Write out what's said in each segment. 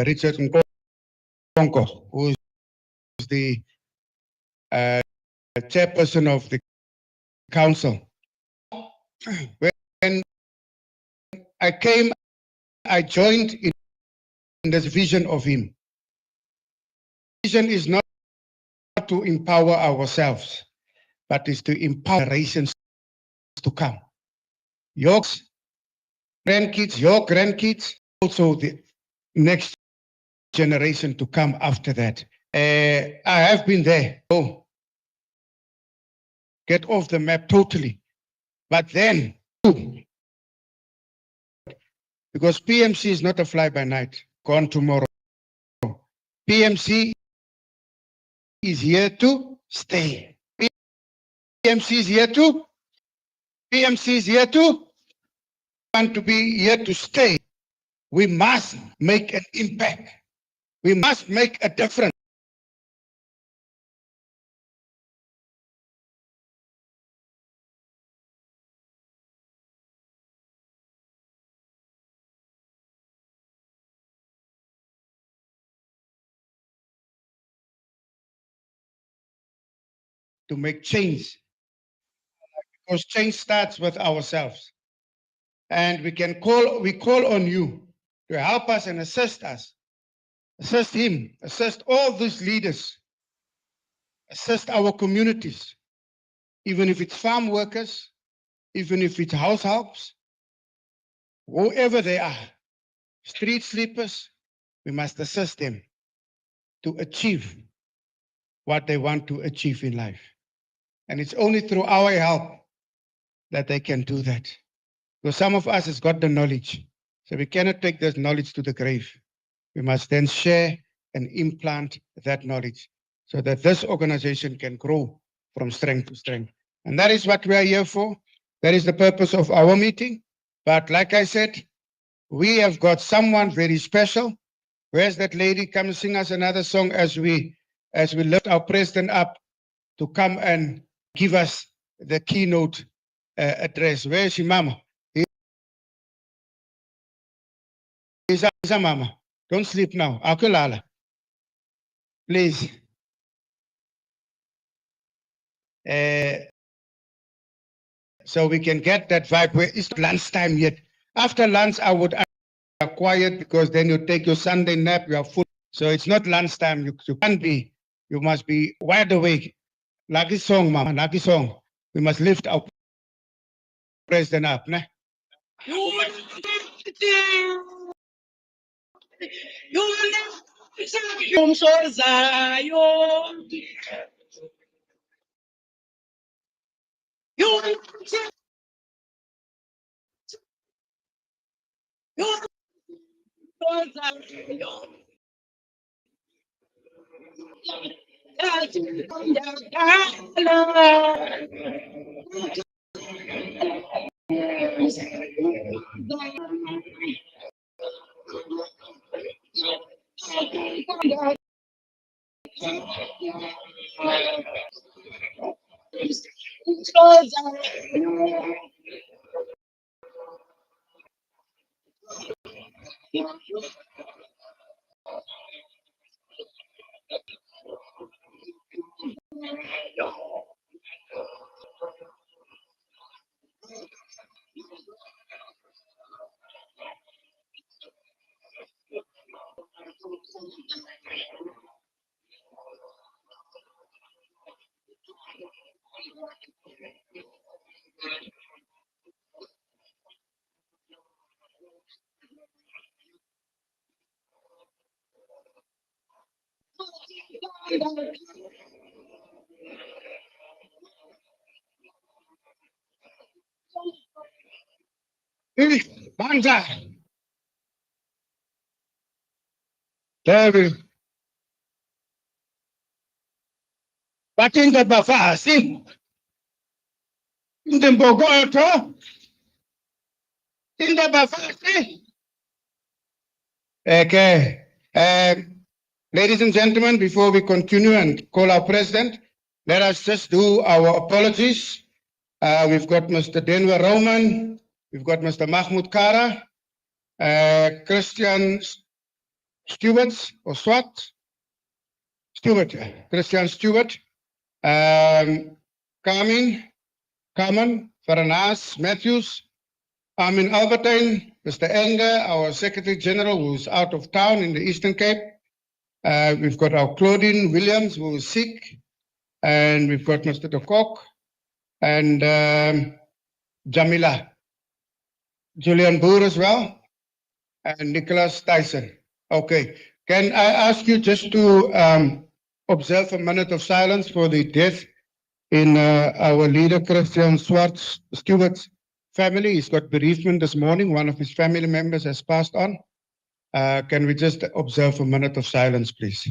Richard Nkonko, who is the chairperson of the council. When I came, I joined in this vision of him. Vision is not to empower ourselves, but is to empower generations to come. Your grandkids, also the next generation to come after that. I have been there. Oh, get off the map totally. But then, because PMC is not a fly-by-night, gone tomorrow. PMC is here to stay. PMC is here to want to be here to stay. We must make an impact. We must make a difference. To make change. Because change starts with ourselves. And we call on you to help us and assist us. Assist him, assist all these leaders, assist our communities, even if it's farm workers, even if it's house helps, whoever they are, street sleepers, we must assist them to achieve what they want to achieve in life. And it's only through our help that they can do that. Because some of us has got the knowledge, so we cannot take this knowledge to the grave. We must then share and implant that knowledge so that this organization can grow from strength to strength. And that is what we are here for. That is the purpose of our meeting. But like I said, we have got someone very special. Where's that lady? Come sing us another song as we lift our president up to come and give us the keynote address. Where is she, Mama? Is Mama? Don't sleep now. Akulala. Please. So we can get that vibe. It's not lunchtime yet. After lunch, I would quiet because then you take your Sunday nap, you are full. So it's not lunchtime. You can't be. You must be wide awake. Lucky song, Mama. Lucky song. We must lift our president up. Né? Banza. David. Batinda bafasi. Ndembogoto. Tinda bafasi. Okay. Ladies and gentlemen, before we continue and call our president, let us just do our apologies. We've got Mr. Denver Roman, we've got Mr. Mahmoud Kara, Christian Stewards or SWAT, Stewart, Christian Stewart, Carmen, Carmen, Faranas, Matthews, Armin Albertine, Mr. Enger, our Secretary General, who's out of town in the Eastern Cape. We've got our Claudine Williams, who is sick, and we've got Mr. de Kock and Jamila, Julian Boer as well, and Nicholas Tyson. Okay, can I ask you just to observe a minute of silence for the death in our leader, Christian Stewart's family? He's got bereavement this morning. One of his family members has passed on. Can we just observe a minute of silence, please?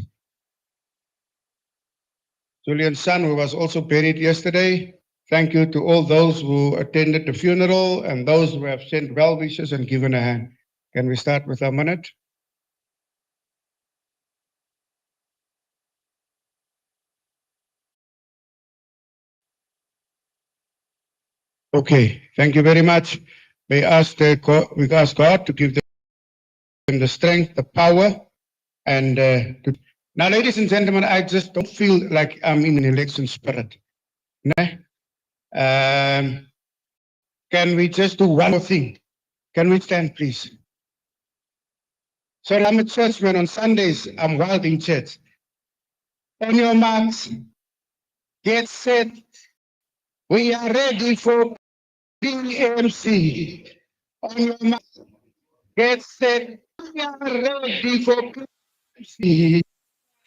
Julian's son, who was also buried yesterday. Thank you to all those who attended the funeral and those who have sent well wishes and given a hand. Can we start with a minute? Okay, thank you very much. We ask God to give them the strength, the power, and now, ladies and gentlemen, I just don't feel like I'm in an election spirit. Né? Can we just do one more thing? Can we stand, please? So I'm a churchman. On Sundays, I'm wild in church. On your marks, get set. We are ready for PMC. On your marks, get set. We are ready for PMC.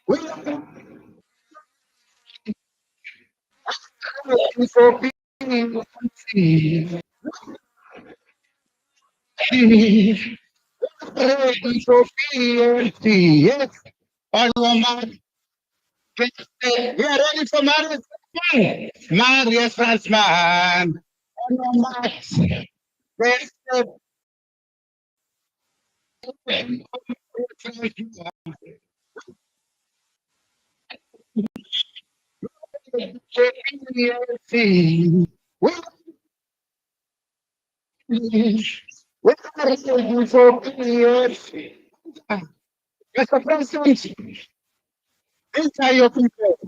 We are ready for PMC. Ready for PMC. Yes. On your marks, get set. We are ready for Marius. Marius Fransman. On your marks, get set. PMC. We are ready for PMC. Mr. President, these are your people.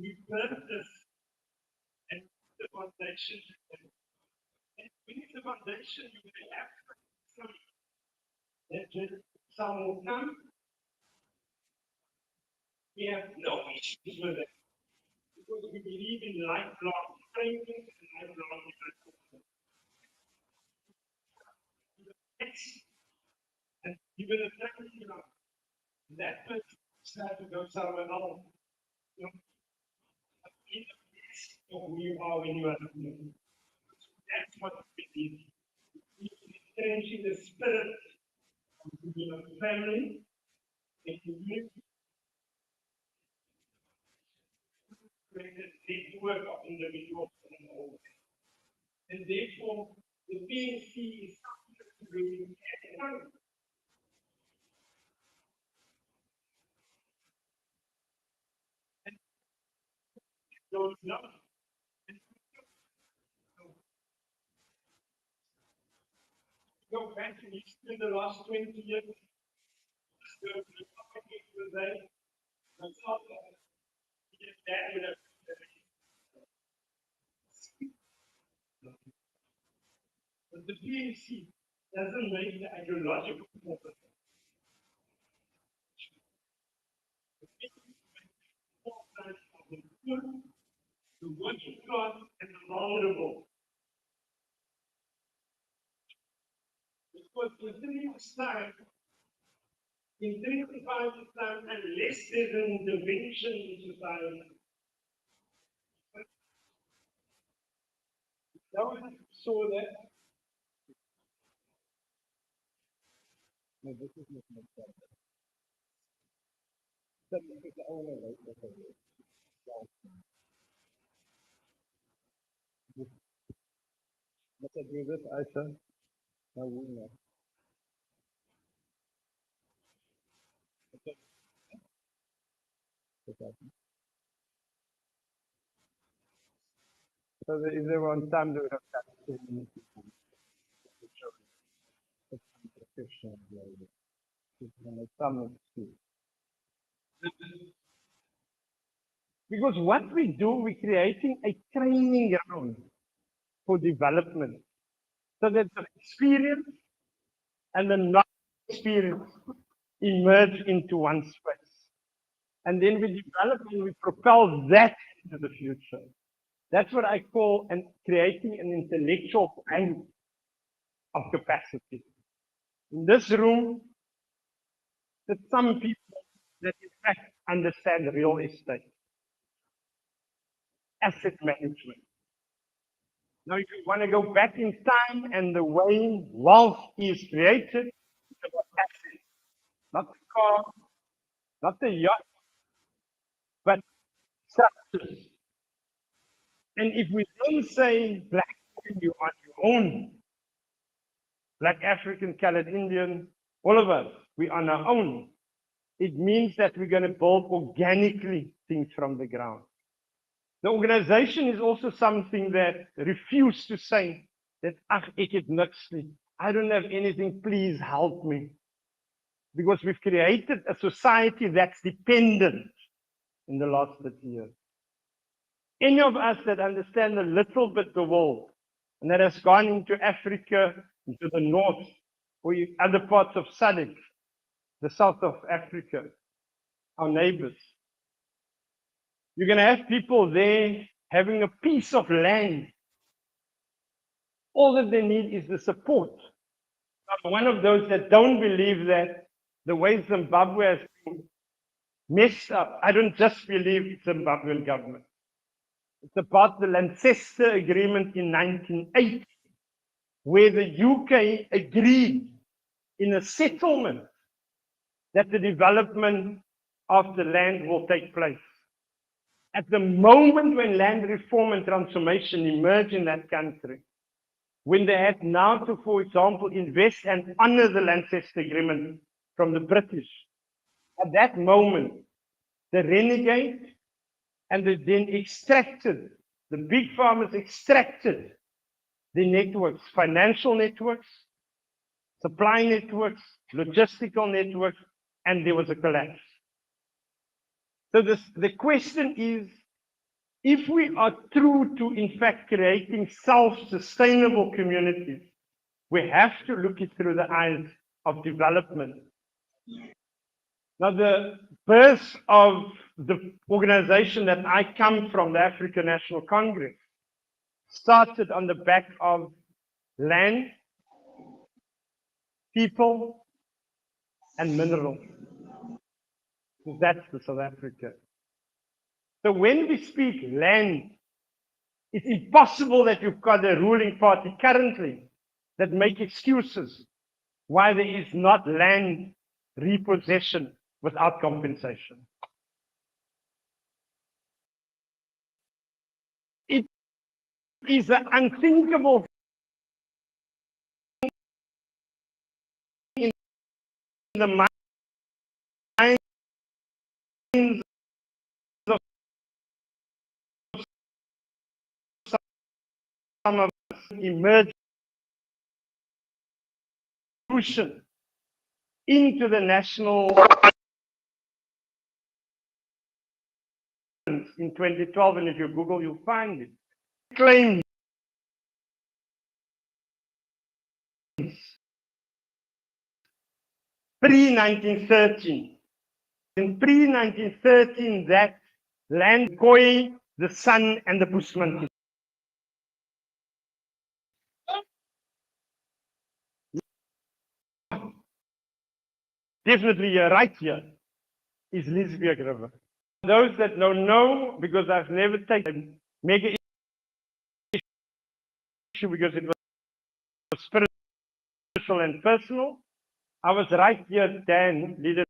we built this and the foundation. And beneath the foundation, you may have some that some will come. We have no issues with it because we believe in lifelong training and lifelong development. And even if that, that person has to go somewhere else. You know, in the place of who you are when you are living. That's what we need. We need to change in the spirit of the family and community. Create a network of individuals and all. And therefore, the BNC is something that really can don't know. Go back and you spend the last 20 years, go to the public today, and start that. But the PNC doesn't make the ideological point. The good, the working class, and the vulnerable. Because in 3 years' time, in 3 to 5 years' time, unless there's an intervention in society, no one saw that. No, this is not my problem. That is the only way that I will. Let's agree with Aisha. No, we know. Okay. So if they want time, they would have got 10 minutes. Professional. Because what we do, we're creating a training ground for development. So that the experience and the non-experience emerge into one space. And then we develop and we propel that into the future. That's what I call creating an intellectual bank of capacity. In this room, there's some people that in fact understand real estate, asset management. Now, if you want to go back in time and the way wealth is created, it's about assets, not the car, not the yacht, but structures. And if we then say, black women, you on your own, black African, colored Indian, all of us, we on our own. It means that we're going to build organically things from the ground. The organization is also something that refused to say that, ek het niks nie. I don't have anything, please help me. Because we've created a society that's dependent in the last 30 years. Any of us that understand a little bit the world, and that has gone into Africa, into the north, or other parts of SADC, the south of Africa, our neighbors. You're going to have people there having a piece of land. All that they need is the support. I'm one of those that don't believe that the way Zimbabwe has been messed up, I don't just believe it's Zimbabwean government. It's about the Lancaster Agreement in 1980, where the UK agreed in a settlement that the development of the land will take place. At the moment when land reform and transformation emerged in that country, when they had now to, for example, invest and honor the Lancaster Agreement from the British, at that moment, the renegade and they then extracted, the big farmers extracted the networks, financial networks, supply networks, logistical networks, and there was a collapse. So the question is, If we are true to, in fact, creating self-sustainable communities, we have to look it through the eyes of development. Now, the birth of the organization that I come from, the African National Congress, started on the back of land, people, and minerals. That's the South Africa. So when we speak land, it's impossible that you've got a ruling party currently that make excuses why there is not land repossession without compensation. It is an unthinkable thing in the minds of some of us emerging into the national in 2012, and if you Google, you'll find it. Claims pre-1913. In pre-1913, that land, Khoi, the Sun, and the Bushman. Definitely right here is Liesbeek River. Those that don't know, because I've never taken a mega issue because it was spiritual and personal, I was right here then, leader.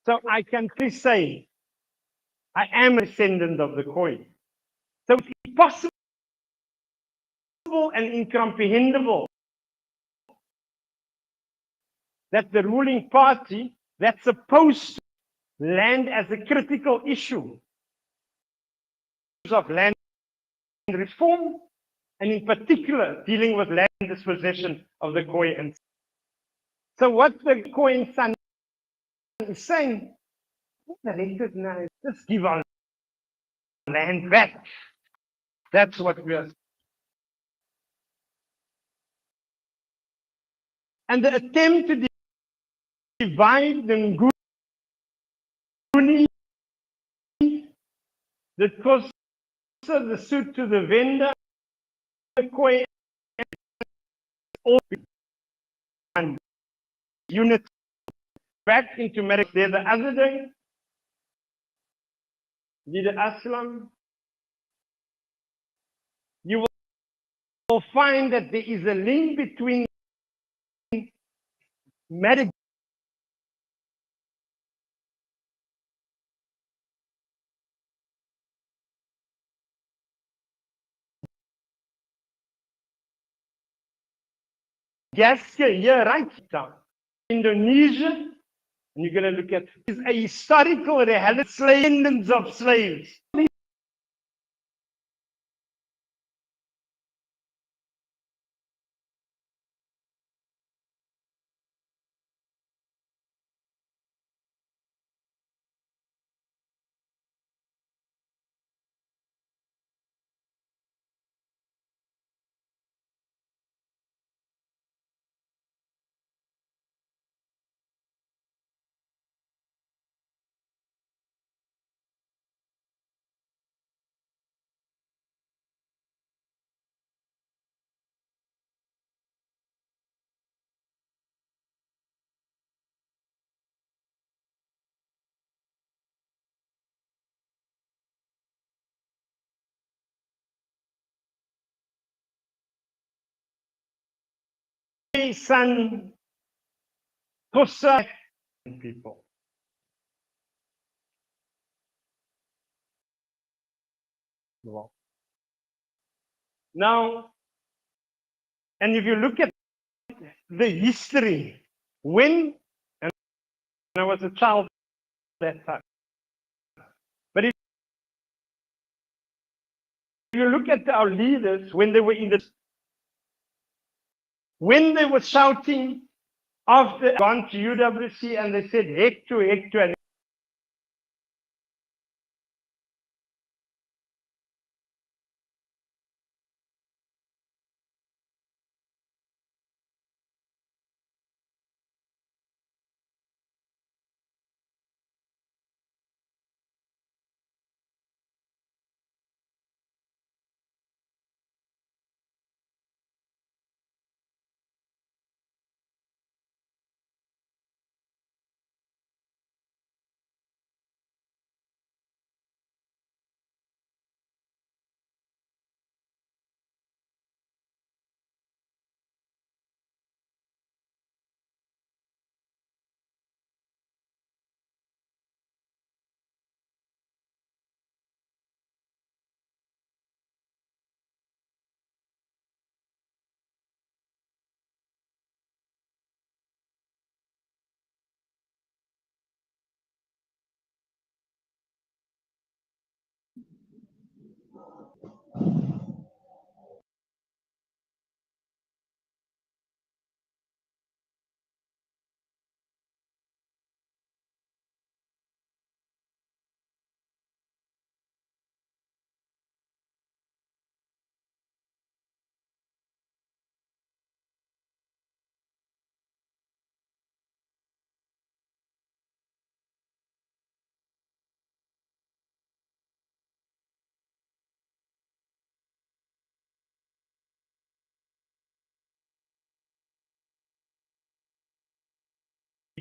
So I can please say, I am a descendant of the Khoi. So it's impossible and incomprehensible that the ruling party that's supposed to land as a critical issue of land reform, and in particular dealing with land dispossession of the Khoi. And so what the Khoi and San is saying, recognize, just give our land back. That's what we are. And the attempt to divide the Nguni, the Xhosa, the Sotho, the Venda, the Khoi, all and unit back into Merrick there the other day. Leader Aslam, you will find that there is a link between Merrick Gaskia here right now. Indonesia, and you're going to look at is a historical descendants of slaves. Son, Xhosa people. Now, and if you look at the history, when, and I was a child that time, but if you look at our leaders when they were in the, when they were shouting after gone to UWC and they said hecto, and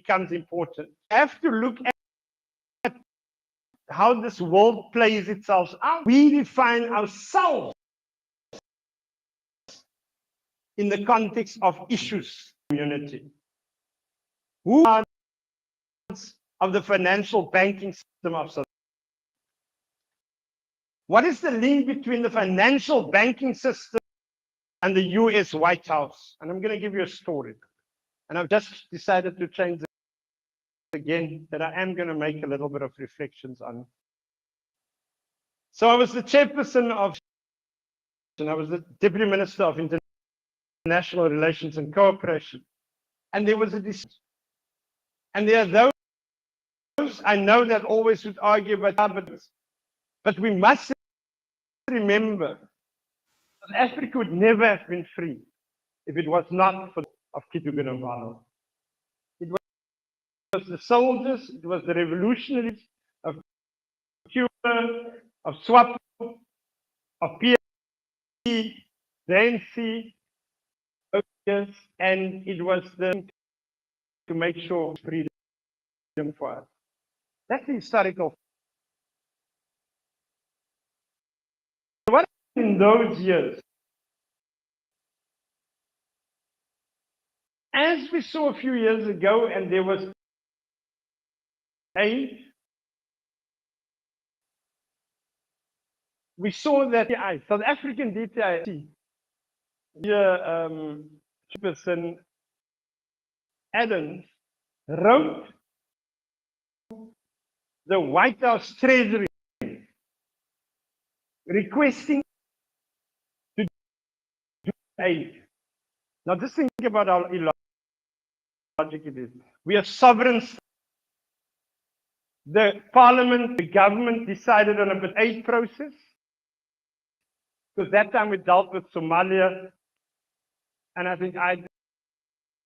becomes important. We have to look at how this world plays itself out. We define ourselves in the context of issues community. Who are of the financial banking system of South Africa? What is the link between the financial banking system and the US White House? And I'm going to give you a story. And I've just decided to change it again, that I am going to make a little bit of reflections on. So I was the chairperson of, and I was the Deputy Minister of International Relations and Cooperation. And there was a decision. And there are those I know that always would argue about it, but we must remember that Africa would never have been free if it was not for of Kitugan and Valo. It was the soldiers, it was the revolutionaries of Cuba, of SWAPO, of PRC, the ANC, and it was the to make sure freedom for us. That's the historical. What in those years, as we saw a few years ago, and there was aid, we saw that DTI, South African DTI, Chairperson Adams wrote the White House Treasury requesting to do aid. Now just think about how illogical it is. We are sovereign. The parliament, the government decided on a aid process. Because that time we dealt with Somalia, and I think I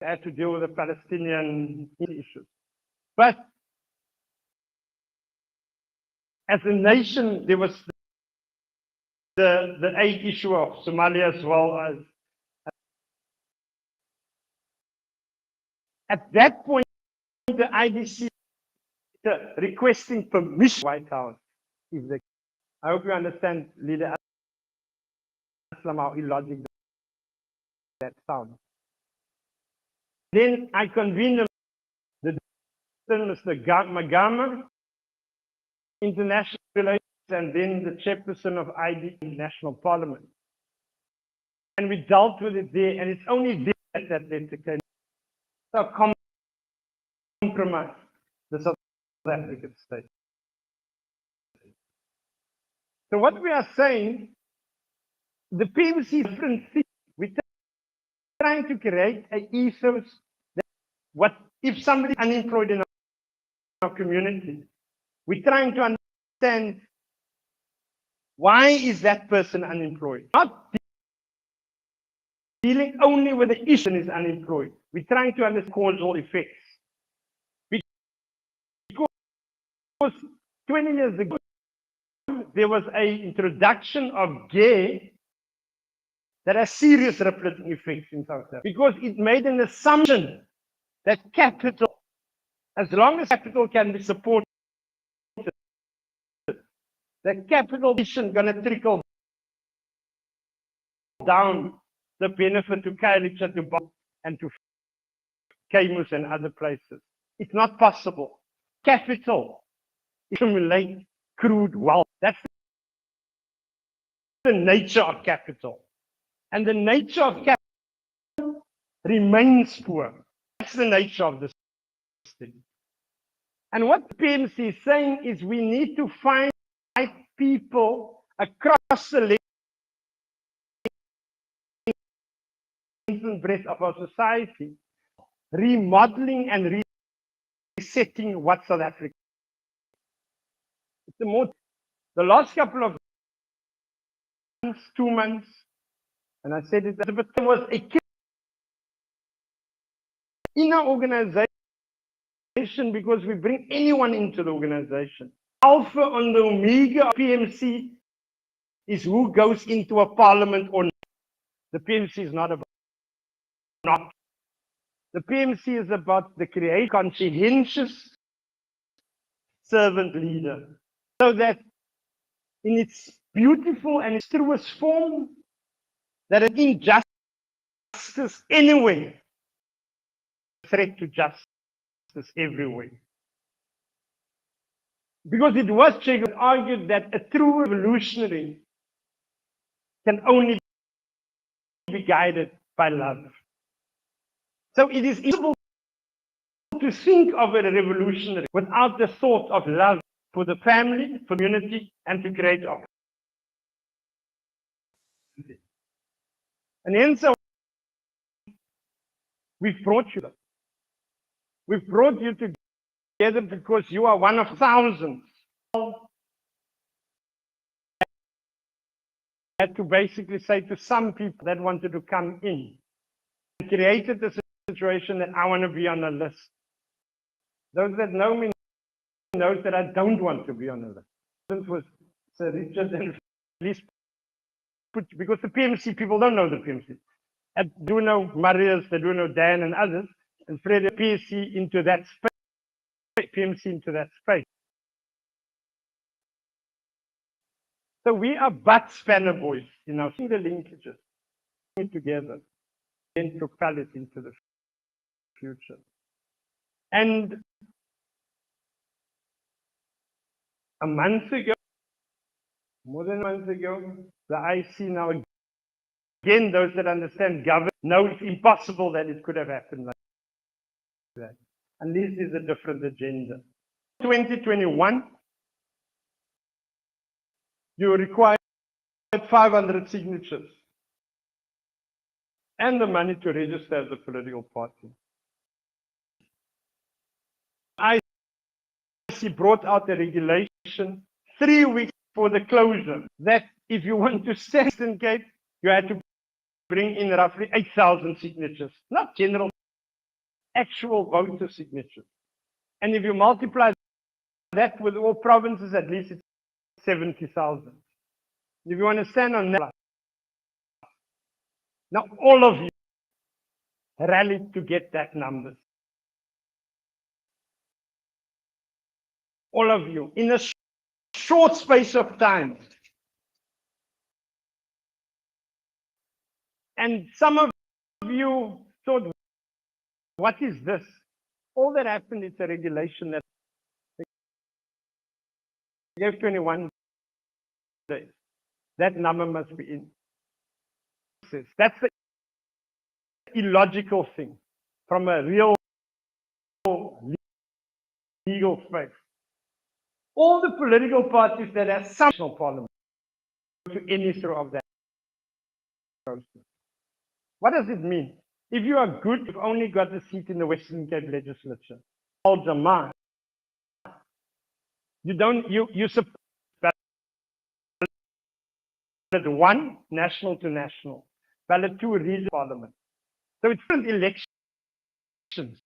had to deal with the Palestinian issues. But as a nation, there was the aid issue of Somalia as well as. At that point, the IDC requesting permission White House. I hope you understand, Leader Aslam, how illogical that sounds. Then I convened the Mr. Magama, International Relations, and then the chairperson of ID, National Parliament. And we dealt with it there, and it's only there that letter came. So compromise the South African state. So what we are saying, the PMC is different thing. We're trying to create an ethos that what if somebody is unemployed in our community, we're trying to understand why is that person unemployed? Not dealing only with the issue is unemployed. We're trying to understand causal effects. Because 20 years ago, there was an introduction of gay that has serious rippling effects in South Africa. Because it made an assumption that capital, as long as capital can be supported, the capital is going to trickle down the benefit to Kailicha, to Bob, and to Camus and other places. It's not possible. Capital accumulates crude wealth. That's the nature of capital. And the nature of capital remains poor. That's the nature of this thing. And what the PMC is saying is we need to find people across the length and breadth of our society, remodeling and resetting what South Africa. It's the last couple of months, 2 months, and I said it, but there was a kid in our organization because we bring anyone into the organization. Alpha and the Omega of PMC is who goes into a parliament or not. The PMC is not about not. The PMC is about the create conscientious servant leader, so that in its beautiful and its truest form, that it injustice anywhere, threat to justice everywhere. Because it was Che Guevara argued that a true revolutionary can only be guided by love. So it is impossible to think of a revolutionary without the thought of love for the family, for community, and to create opportunity. And hence, we've brought you. We've brought you together because you are one of thousands. Had to basically say to some people that wanted to come in, and created the situation that I want to be on a list. Those that know me knows that I don't want to be on a list. It was Sir Richard and at least put, because the PMC people don't know the PMC. They do know Marius, they do know Dan and others, and spread the PMC into that space. PMC into that space. So we are but spanner boys, you know, see the linkages together, then propel it into the future. And a month ago, more than a month ago, the IC now again, those that understand government know it's impossible that it could have happened like that. Unless there's a different agenda. 2021, you required 500 signatures and the money to register as a political party. IC brought out a regulation 3 weeks for the closure that if you want to stand in Cape, you had to bring in roughly 8,000 signatures, not general, actual voter signatures. And if you multiply that with all provinces, at least it's 70,000. If you want to stand on that, now all of you rallied to get that number. All of you, in a short space of time. And some of you thought, what is this? All that happened is a regulation that gave 21 days. That number must be in. That's the illogical thing from a real legal space. All the political parties that have some national parliament to any through of that process. What does it mean? If you are good, you've only got a seat in the Western Cape legislature. All Jama. You don't, you support ballot 1, national to national. Ballot 2, regional parliament. So it's different elections.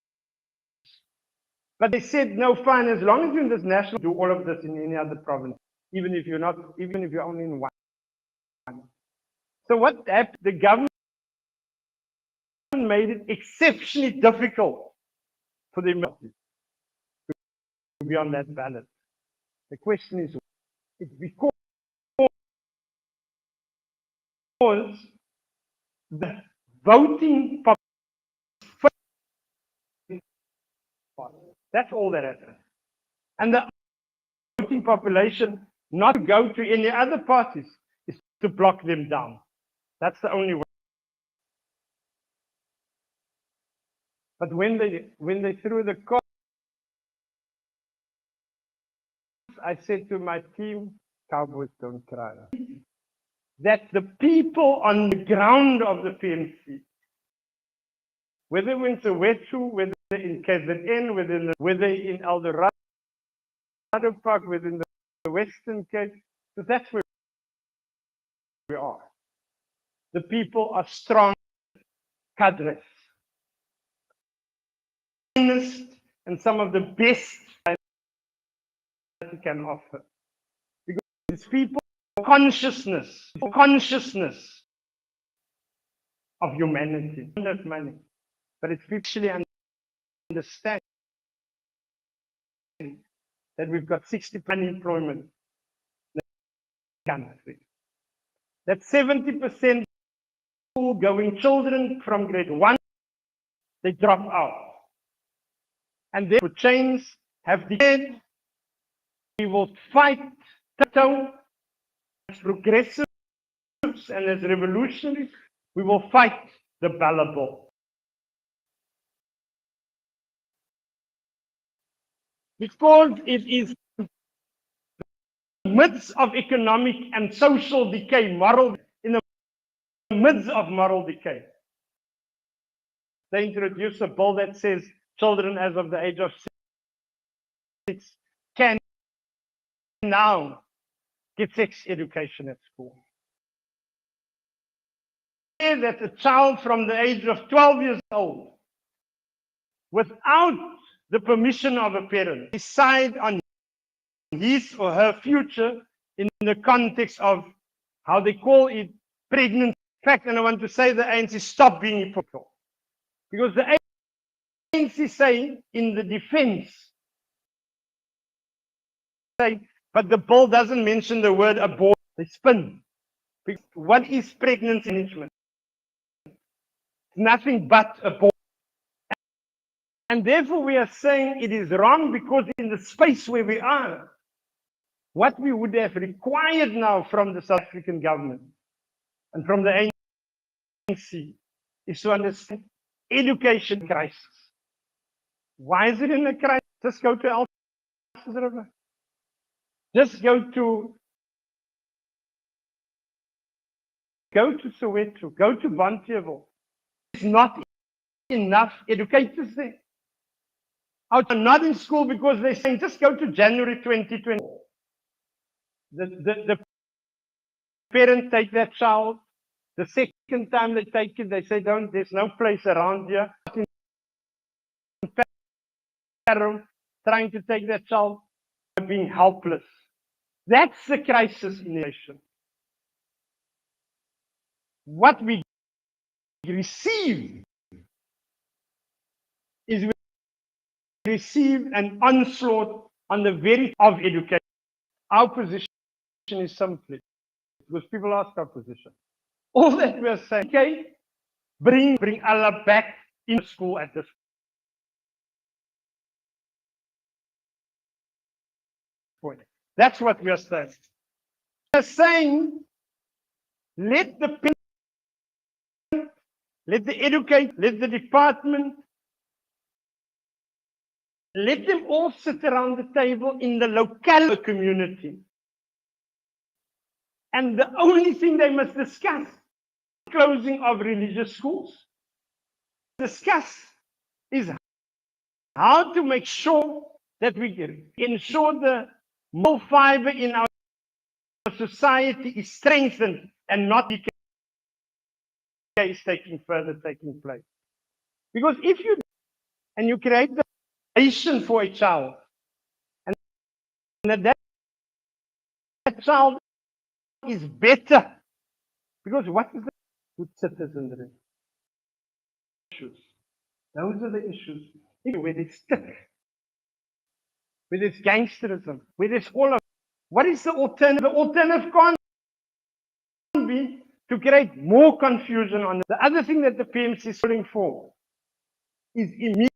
But they said, no, fine, as long as you're in this national, do all of this in any other province, even if you're not, even if you're only in one. So what happened? The government made it exceptionally difficult for the to be on that ballot. The question is, it's because the voting population, that's all that happened. And the voting population not to go to any other parties is to block them down. That's the only way. But when they threw the cards, I said to my team, Cowboys don't cry. That the people on the ground of the PMC, whether in Soweto, whether in KZN, whether in Eldorado Park, within the Western Cape, so that's where we are. The people are strong cadres, and some of the best that we can offer. Because it's people consciousness of humanity. Not money. but it's people actually understand that we've got 60% unemployment in the country. That 70% school-going children from grade 1, they drop out. And therefore, chains have declared we will fight toe as progressives and as revolutionaries. We will fight the ballot bill. Because it is in the midst of economic and social decay, in the midst of moral decay. They introduce a bill that says children as of the age of 6 can now get sex education at school. That a child from the age of 12 years old, without the permission of a parent, decide on his or her future in the context of how they call it pregnancy. In fact, and I want to say the ANC stop being hypocritical. Because the ANC say in the defense, but the bill doesn't mention the word abortion. They spin. Because what is pregnancy management? Nothing but abortion. And therefore we are saying it is wrong because in the space where we are, what we would have required now from the South African government and from the ANC is to understand education crisis. Why is it in a crisis? Just go to Elsa's River. Just go to Soweto, go to Bonteheuwel. There's not enough educators there. Out are not in school because they're saying just go to January 2020. The parents take that child. The second time they take it, they say, there's no place around here. Trying to take that child, being helpless. That's the crisis in the nation. What we receive is we receive an onslaught on the very of education. Our position is simply, because people ask our position. All that we are saying, okay, bring Allah back in school at this point. That's what we are saying. We are saying, let the parent, let the educate, let the department, let them all sit around the table in the local community. And the only thing they must discuss, closing of religious schools, discuss is how to make sure that we ensure the moral fiber in our society is strengthened and not decay is taking place. Because if you and you create the foundation for a child, and that child is better, because what is the good citizenry? Issues. Those are the issues where they stick, where there's gangsterism, where there's all of. What is the alternative? The alternative can't be to create more confusion on the other thing that the PMC is calling for is immediate.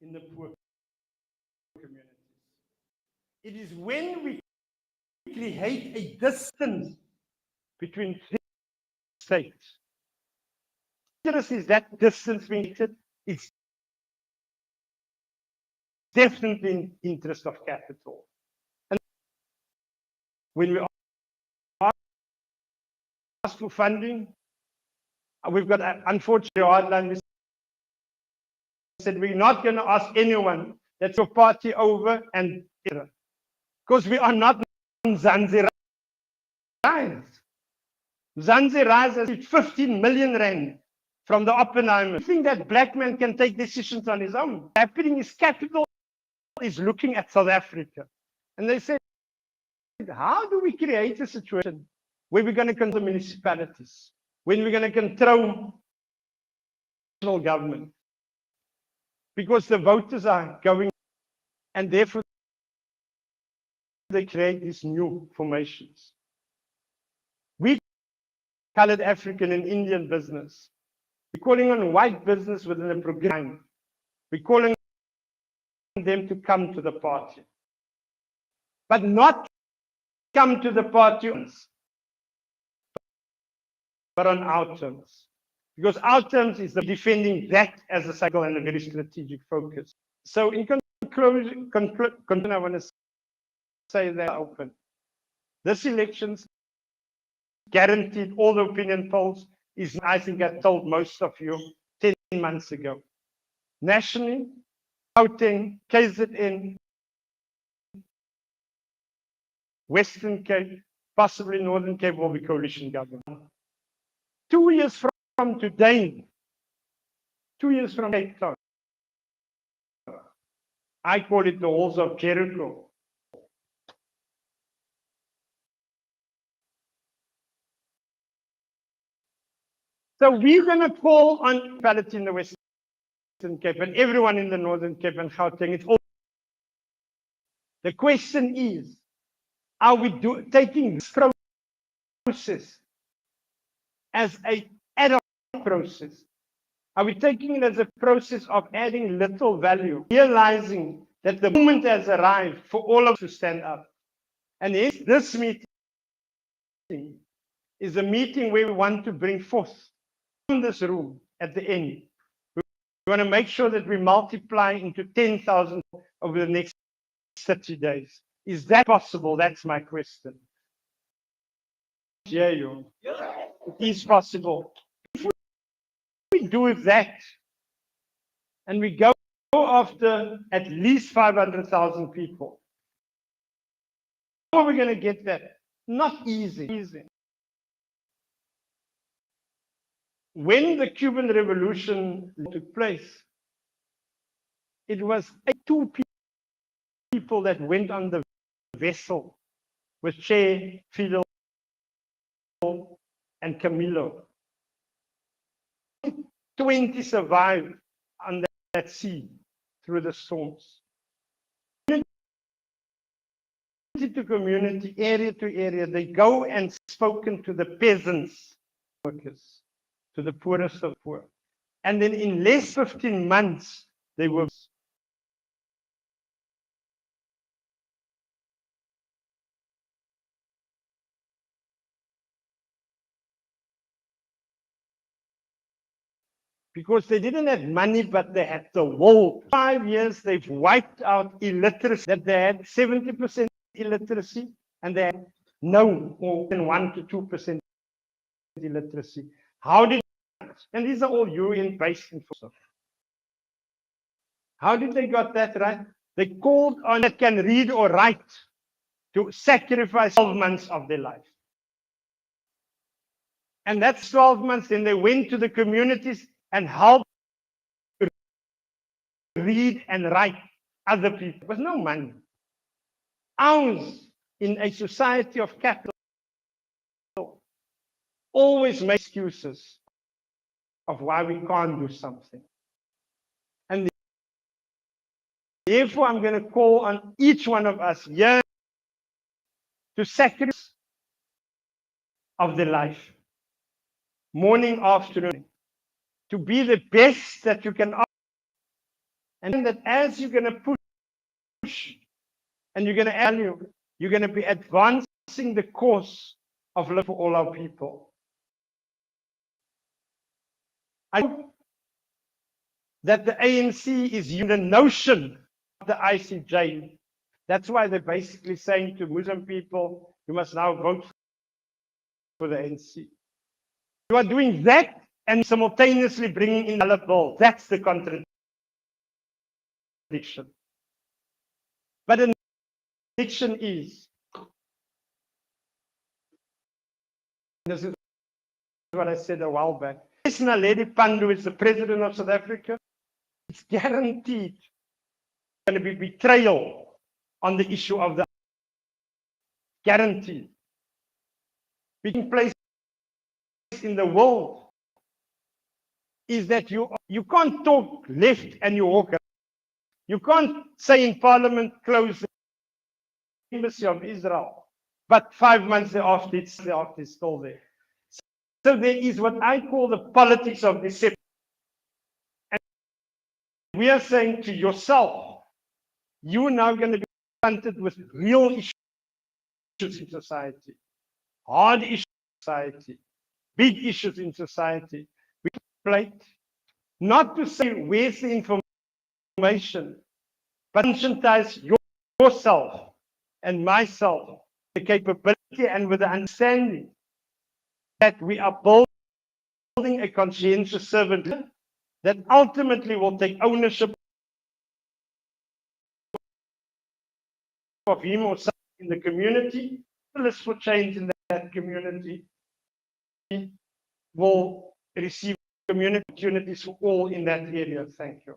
In the poor communities. It is when we create a distance between three states. Dangerous is that distance being created. It's definitely in interest of capital. And when we ask for funding, we've got unfortunately hardline. We said we're not going to ask anyone that's your party over and because we are not Zanzibar. Zanzibar has 15 million rand from the Oppenheimer. I think that black man can take decisions on his own. Happening is capital is looking at South Africa. And they said, how do we create a situation where we're going to control municipalities, when we're going to control national government? Because the voters are going, and therefore they create these new formations. We colored African and Indian business. We're calling on white business within a program. We're calling them to come to the party. But not come to the party, but on our terms. Because our terms is the defending that as a cycle and a very strategic focus. So in conclusion, I want to say that open. This election's guaranteed all the opinion polls is, I think I told most of you 10 months ago. Nationally, Gauteng, KZN, Western Cape, possibly Northern Cape will be coalition government. 2 years from today, 2 years from Cape Town, I call it the walls of Jericho. So we're going to call on municipality in the Western Cape and everyone in the Northern Cape and Gauteng. It's all. The question is, are we taking this process as an ad hoc process? Are we taking it as a process of adding little value, realizing that the moment has arrived for all of us to stand up? And hence, this meeting is a meeting where we want to bring forth from this room at the end. We want to make sure that we multiply into 10,000 over the next 30 days. Is that possible? That's my question. Yeah, you. It is possible. If we do that, and we go after at least 500,000 people, how are we going to get that? Not easy. When the Cuban Revolution took place, it was 2 people that went on the vessel with Che, Fidel, and Camilo. 20 survived on that sea through the storms. Community to community, area to area, they go and spoken to the peasants, workers, to the poorest of the poor. And then in less 15 months, they were. Because they didn't have money, but they had the will. 5 years, they've wiped out illiteracy. That they had 70% illiteracy, and they had no more than 1 to 2% illiteracy. How did? And these are all UN-based information. How did they got that right? They called on that can read or write to sacrifice 12 months of their life. And that's 12 months. Then they went to the communities and helped read and write other people. There was no money. Ours, in a society of capital, always make excuses of why we can't do something. And therefore, I'm going to call on each one of us here to sacrifice of their life, morning, afternoon, to be the best that you can offer. And that as you're going to push and you're going to value, you're going to be advanced the cause of love for all our people. I hope that the ANC is using the notion of the ICJ. That's why they're basically saying to Muslim people, you must now vote for the ANC. You are doing that and simultaneously bringing in another bill. That's the contradiction. But the contradiction is, this is what I said a while back. Lady Pandu is the president of South Africa. It's guaranteed going to be betrayal on the issue of the guarantee. Taking place in the world is that you can't talk left and you walk right. You can't say in Parliament close the embassy of Israel, but 5 months thereafter it's still there. So there is what I call the politics of deception. And we are saying to yourself, you are now going to be confronted with real issues in society, hard issues in society, big issues in society. We plate, not to say where's the information, but conscientize yourself and myself, the capability and with the understanding that we are building a conscientious servant that ultimately will take ownership of him or something in the community, catalyst for change in that community, will receive community opportunities for all in that area. Thank you.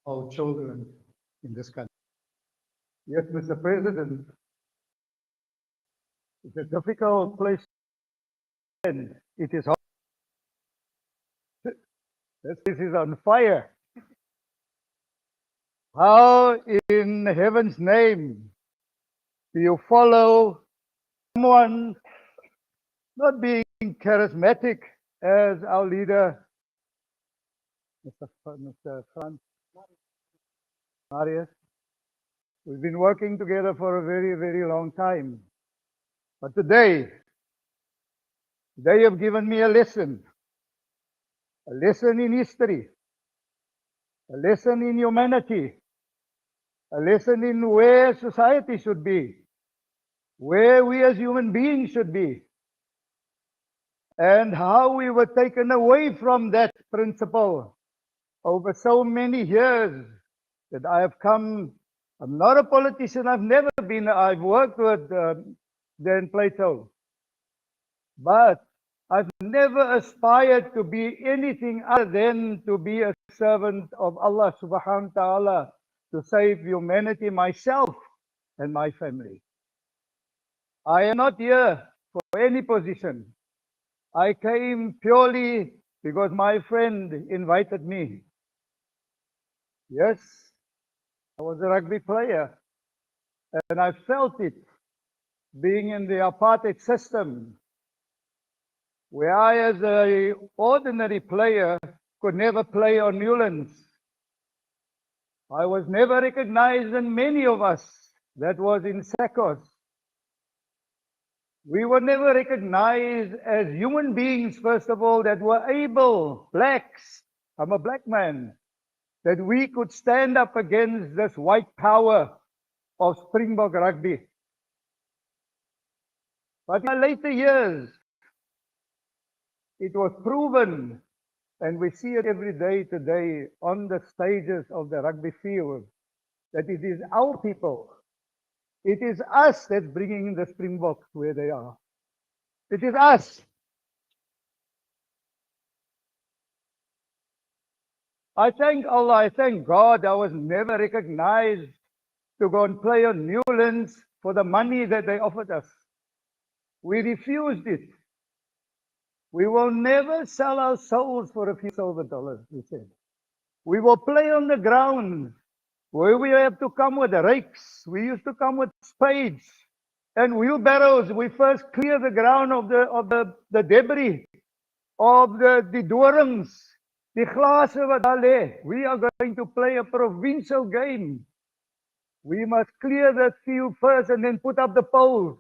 our children in this country. Yes, Mr. President, it's a difficult place and it is hot. This place is on fire. How in heaven's name do you follow someone not being charismatic as our leader, Mr. Marius? We've been working together for a very, very long time. But today, they have given me a lesson in history, a lesson in humanity, a lesson in where society should be, where we as human beings should be, and how we were taken away from that principle over so many years that I have come. I'm not a politician, I've never been, I've worked with Dan Plato, but I've never aspired to be anything other than to be a servant of Allah subhanahu wa ta'ala, to save humanity, myself and my family. I am not here for any position. I came purely because my friend invited me. Yes, I was a rugby player and I felt it being in the apartheid system, where I as an ordinary player could never play on Newlands. I was never recognized, and many of us that was in SACOS, we were never recognized as human beings, first of all, that were able, blacks, I'm a black man, that we could stand up against this white power of Springbok rugby. But in later years, it was proven, and we see it every day today on the stages of the rugby field, that it is our people, it is us that's bringing the Springboks where they are. It is us. I thank Allah, I thank God I was never recognized to go and play on Newlands for the money that they offered us. We refused it. We will never sell our souls for a few silver dollars, we said. We will play on the ground where we have to come with rakes. We used to come with spades and wheelbarrows. We first clear the ground of the debris, of the dorings, die glase wat daar lê. We are going to play a provincial game. We must clear the field first and then put up the poles.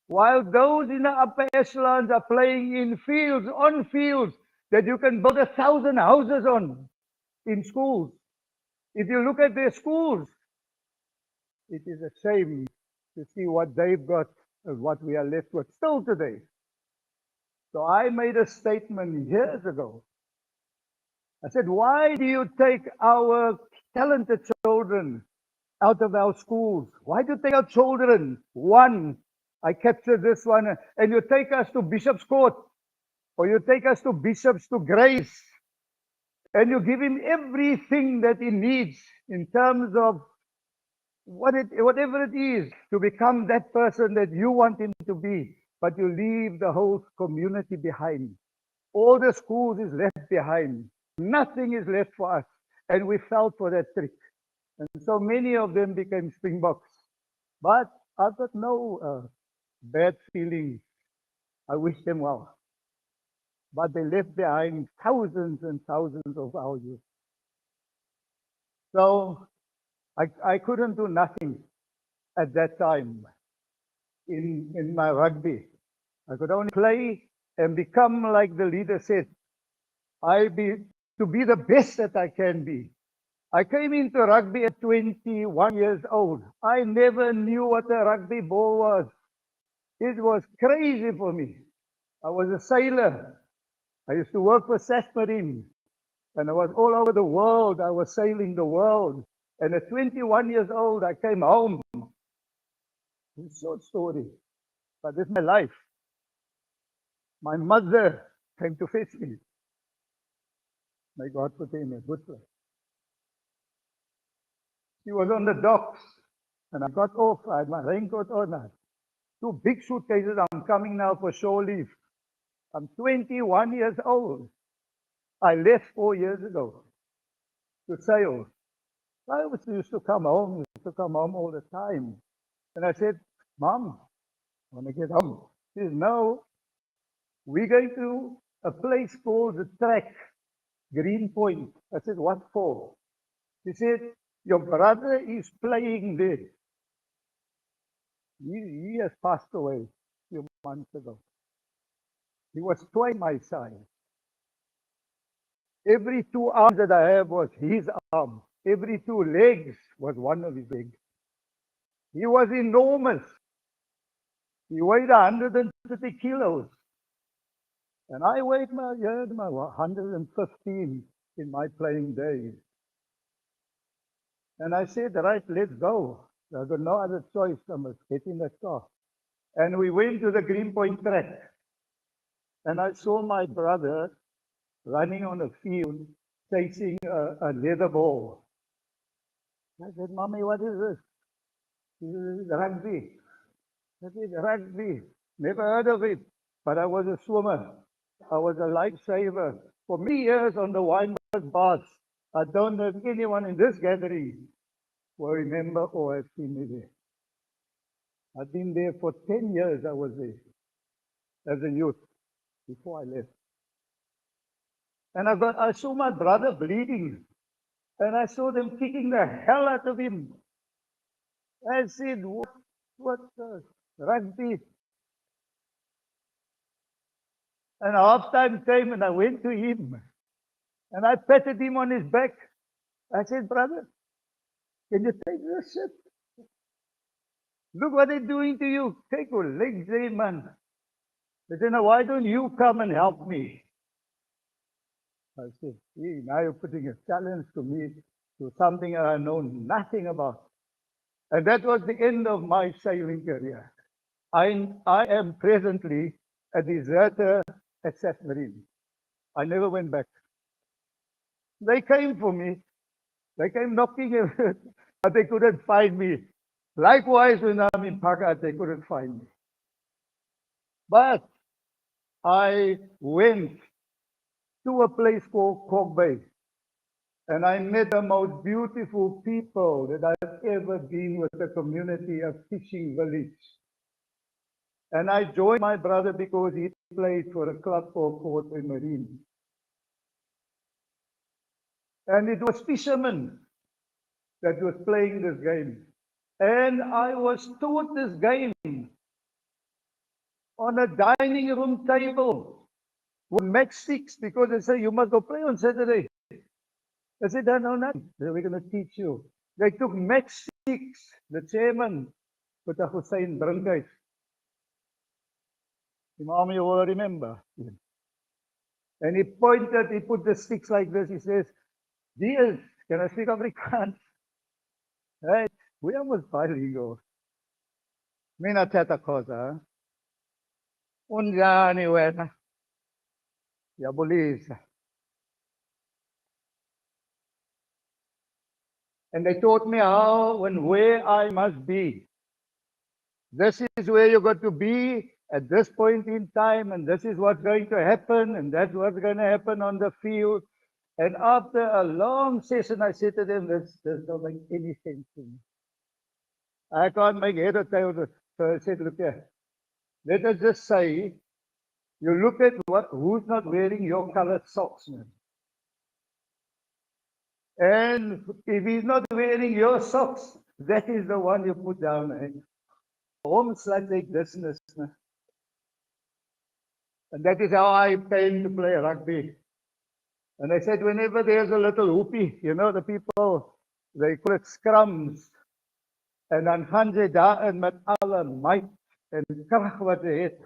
While those in the upper echelons are playing in fields, on fields, that you can build 1,000 houses on in schools. If you look at their schools, it is a shame to see what they've got and what we are left with still today. So I made a statement years ago. I said, why do you take our talented children out of our schools? Why do you take our children? One, I captured this one, and you take us to Bishop's Court, or you take us to Bishop's to Grace, and you give him everything that he needs in terms of whatever it is to become that person that you want him to be, but you leave the whole community behind. All the schools is left behind. Nothing is left for us. And we fell for that trick. And so many of them became Springboks. But I've got no bad feelings. I wish them well. But they left behind thousands and thousands of our youth. So I couldn't do nothing at that time in my rugby. I could only play and become, like the leader said, to be the best that I can be. I came into rugby at 21 years old. I never knew what a rugby ball was. It was crazy for me. I was a sailor. I used to work for Fransman, and I was all over the world. I was sailing the world. And at 21 years old, I came home. It's a short story, but this is my life. My mother came to fetch me. May God put her in a good place. He was on the docks, and I got off. I had my raincoat on. I had 2 big suitcases. I'm coming now for shore leave. I'm 21 years old. I left 4 years ago to sail. I used to come home, all the time. And I said, Mom, I want to get home. She says, no, we're going to a place called the Track, Green Point. I said, what for? She said, your brother is playing there. He has passed away a few months ago. He was twice my size. Every 2 arms that I have was his arm. Every 2 legs was one of his legs. He was enormous. He weighed 130 kilos. And I weighed my 115 in my playing days. And I said, right, let's go. I've got no other choice. I must get in the car. And we went to the Greenpoint Track. And I saw my brother running on a field chasing a leather ball. I said, Mommy, what is this? She said, rugby. I said, rugby. Never heard of it. But I was a swimmer. I was a lifesaver. For many years on the Wynberg bars, I don't know if anyone in this gathering will remember or have seen me there. I've been there for 10 years. I was there as a youth before I left. And I saw my brother bleeding. And I saw them kicking the hell out of him. I said, what rugby? And halftime came and I went to him. And I patted him on his back. I said, brother, can you take this shit? Look what they're doing to you. Take your legs there, man. They said, now why don't you come and help me? I said, hey, now you're putting a challenge to me to something I know nothing about. And that was the end of my sailing career. I am presently a deserter at Marine. I never went back. They came for me. They came knocking, but they couldn't find me. Likewise, when I'm in Pakat, they couldn't find me. But I went to a place called Cork Bay, and I met the most beautiful people that I've ever been with, the community, a fishing village. And I joined my brother because he played for a club called Port Marine. And it was fishermen that was playing this game. And I was taught this game on a dining room table with matchsticks, because they say you must go play on Saturday. I said, I know nothing. We're going to teach you. They took matchsticks, the chairman, with a Hussein Brinkhuis. Imam, you will remember. And he pointed, he put the sticks like this. He says, Dear, can I speak Afrikaans? Right? We almost bilingual. Mina tata cosa. Unjani wena. Yabulisa. And they taught me how and where I must be. This is where you got to be at this point in time, and this is what's going to happen, and that's what's going to happen on the field. And after a long session, I said to them, this don't make any sense to me. I can't make head or tail of it. So I said, look here, let us just say, you look at who's not wearing your colored socks, man. And if he's not wearing your socks, that is the one you put down. Home like business. And that is how I came to play rugby. And I said, whenever there's a little hoopie, you know, the people, they call it scrums. En dan gaan sy daarin met alle might en krag wat hy het.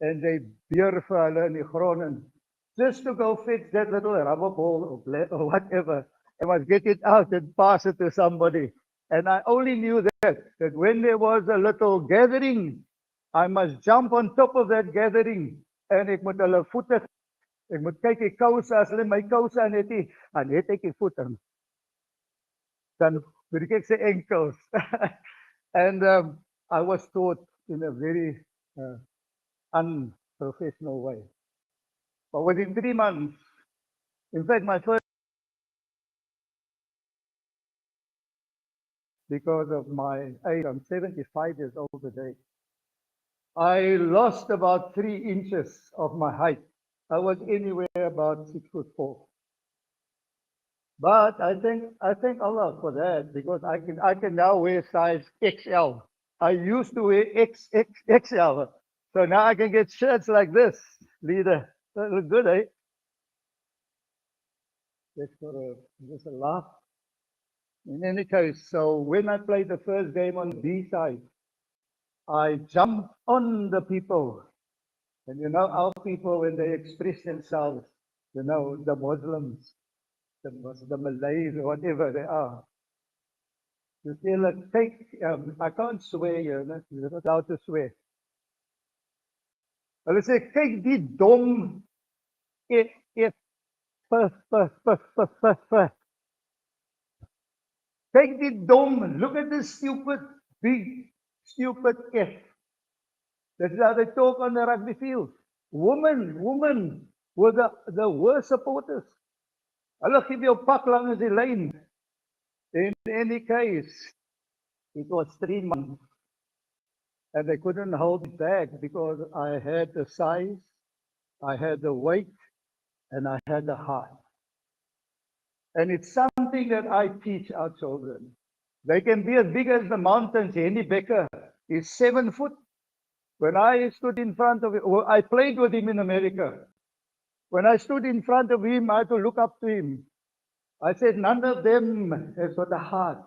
En sy beer vir hulle in die grond. And just to go fix that little rubber ball or whatever. I must get it out and pass it to somebody. And I only knew that when there was a little gathering, I must jump on top of that gathering. En ek moet hulle voete, ek moet kyk die kouse, as hulle my kouse aan het, en het ek die voete. Dan cricket say ankles. And I was taught in a very unprofessional way. But within 3 months, in fact, my first, because of my age, I'm 75 years old today. I lost about 3 inches of my height. I was anywhere about 6'4". But I thank Allah for that, because I can now wear size XL. I used to wear XXL. So now I can get shirts like this, leader. That look good, eh? Just a laugh. In any case, so when I played the first game on B side, I jumped on the people. And you know, our people, when they express themselves, you know, the Muslims, the Malays, or whatever they are, you feel like, I can't swear here, you're not allowed to swear. Hulle sê, kyk die dom, kyk die dom, look at this stupid, big, stupid F. That's how they talk on the rugby field. Women were the worst supporters. Hulle gee jou pak langs die lyn. In any case, it was 3 months. And they couldn't hold it back because I had the size, I had the weight, and I had the heart. And it's something that I teach our children. They can be as big as the mountains. Henny Becker is 7 foot. When I stood in front of him, I played with him in America. When I stood in front of him, I had to look up to him. I said, none of them has got the heart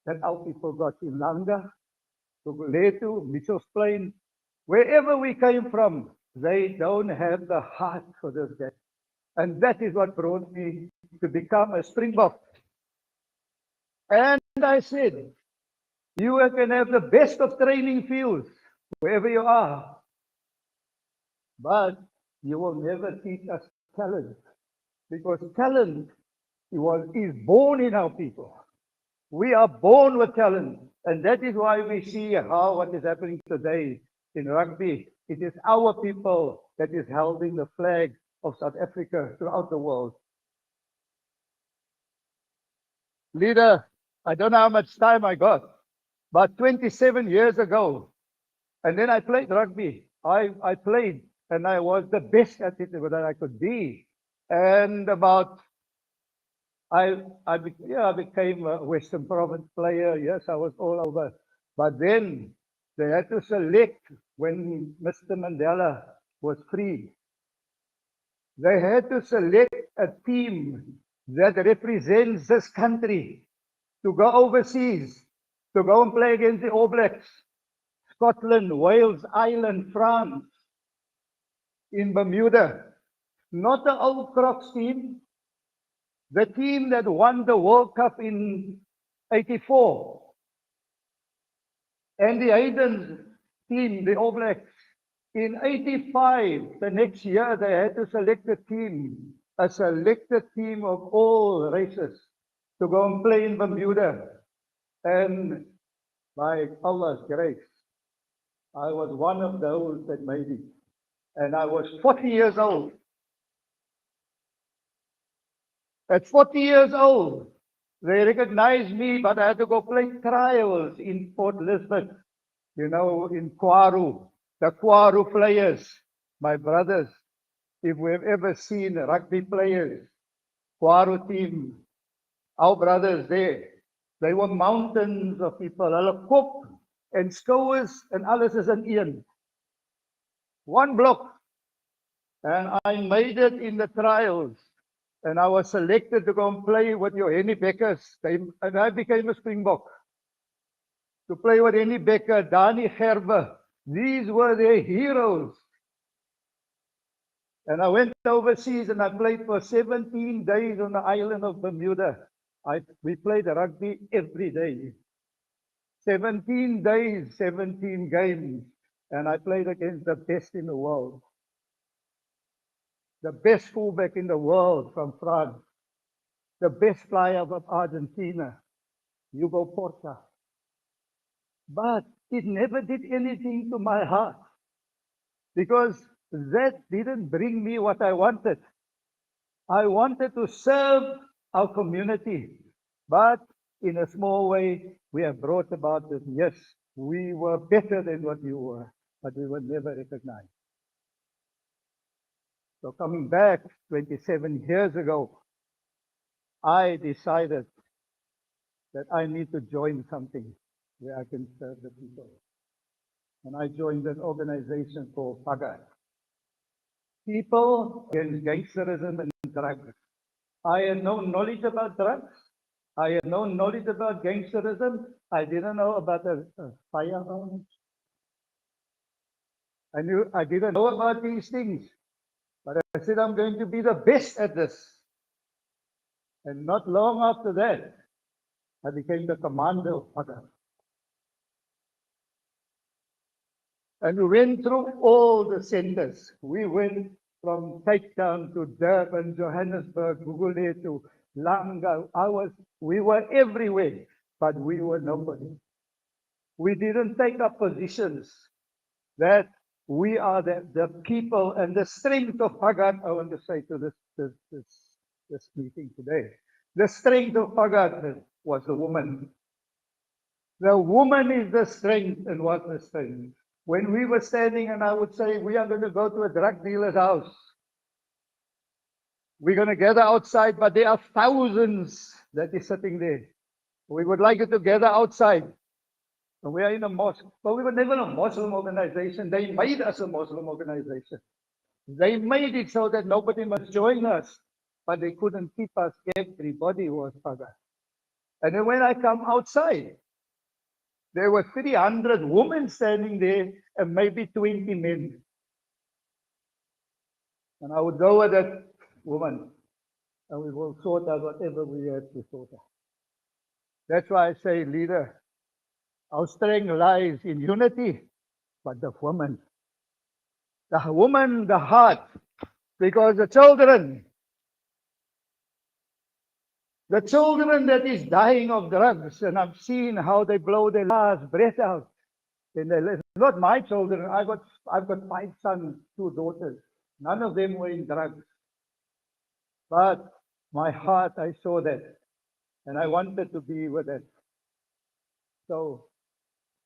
that our people got in Langa, Guguletu, Mitchell's Plain. Wherever we came from, they don't have the heart for this game. And that is what brought me to become a Springbok. And I said, you can have the best of training fields, wherever you are, but you will never teach us talent, because talent is born in our people. We are born with talent, and that is why we see how what is happening today in rugby. It is our people that is holding the flag of South Africa throughout the world. Leader, I don't know how much time I got, but 27 years ago, and then I played rugby. I played, and I was the best at it that I could be. And I became a Western Province player. Yes, I was all over. But then they had to select when Mr. Mandela was free. They had to select a team that represents this country to go overseas, to go and play against the All Blacks, Scotland, Wales, Ireland, France, in Bermuda. Not the old Crocs team, the team that won the World Cup in 84. And the Hayden's team, the All Blacks, in 85, the next year, they had to select a selected team of all races to go and play in Bermuda. And by Allah's grace, I was one of those that made it. And I was 40 years old. At 40 years old, they recognized me, but I had to go play trials in Port Elizabeth, you know, in Kwaru. The Kwaru players, my brothers, if we've ever seen rugby players, Kwaru team, our brothers there, they were mountains of people. Hulle kop en skouers en alles is in een. One block. And I made it in the trials. And I was selected to go and play with your Henny Beckers. And I became a Springbok. To play with Henny Becker, Dani Gerber. These were their heroes. And I went overseas and I played for 17 days on the island of Bermuda. We played rugby every day. 17 days, 17 games. And I played against the best in the world. The best fullback in the world from France. The best flyer of Argentina. you go Porta. But it never did anything to my heart because that didn't bring me what I wanted. I wanted to serve our community, but in a small way, we have brought about that, yes, we were better than what you were, but we were never recognized. So coming back 27 years ago, I decided that I need to join something where I can serve the people. And I joined an organization called PAGA, People Against Gangsterism and Drugs. I had no knowledge about drugs. I had no knowledge about gangsterism. I didn't know about a firearm. I didn't know about these things. But I said, I'm going to be the best at this. And not long after that, I became the commander of PAGA. And we went through all the centers. We went from Cape Town to Durban, Johannesburg, Gugulet to Langa. We were everywhere, but we were nobody. We didn't take up positions that we are the people and the strength of Pagat. I want to say to this meeting today, the strength of Pagat was the woman. The woman is the strength and was the strength. When we were standing and I would say, we are going to go to a drug dealer's house. We're going to gather outside, but there are thousands that is sitting there. We would like you to gather outside. And we are in a mosque, but we were never a Muslim organization. They made us a Muslim organization. They made it so that nobody must join us, but they couldn't keep us. Everybody was Paga. And then when I come outside, there were 300 women standing there and maybe 20 men. And I would go with that woman and we will sort out whatever we have to sort out. That's why I say, leader, our strength lies in unity, but the woman, the heart, because the children that is dying of drugs, and I've seen how they blow their last breath out. And not my children. I've got 5 sons, 2 daughters. None of them were in drugs. But my heart, I saw that, and I wanted to be with it. So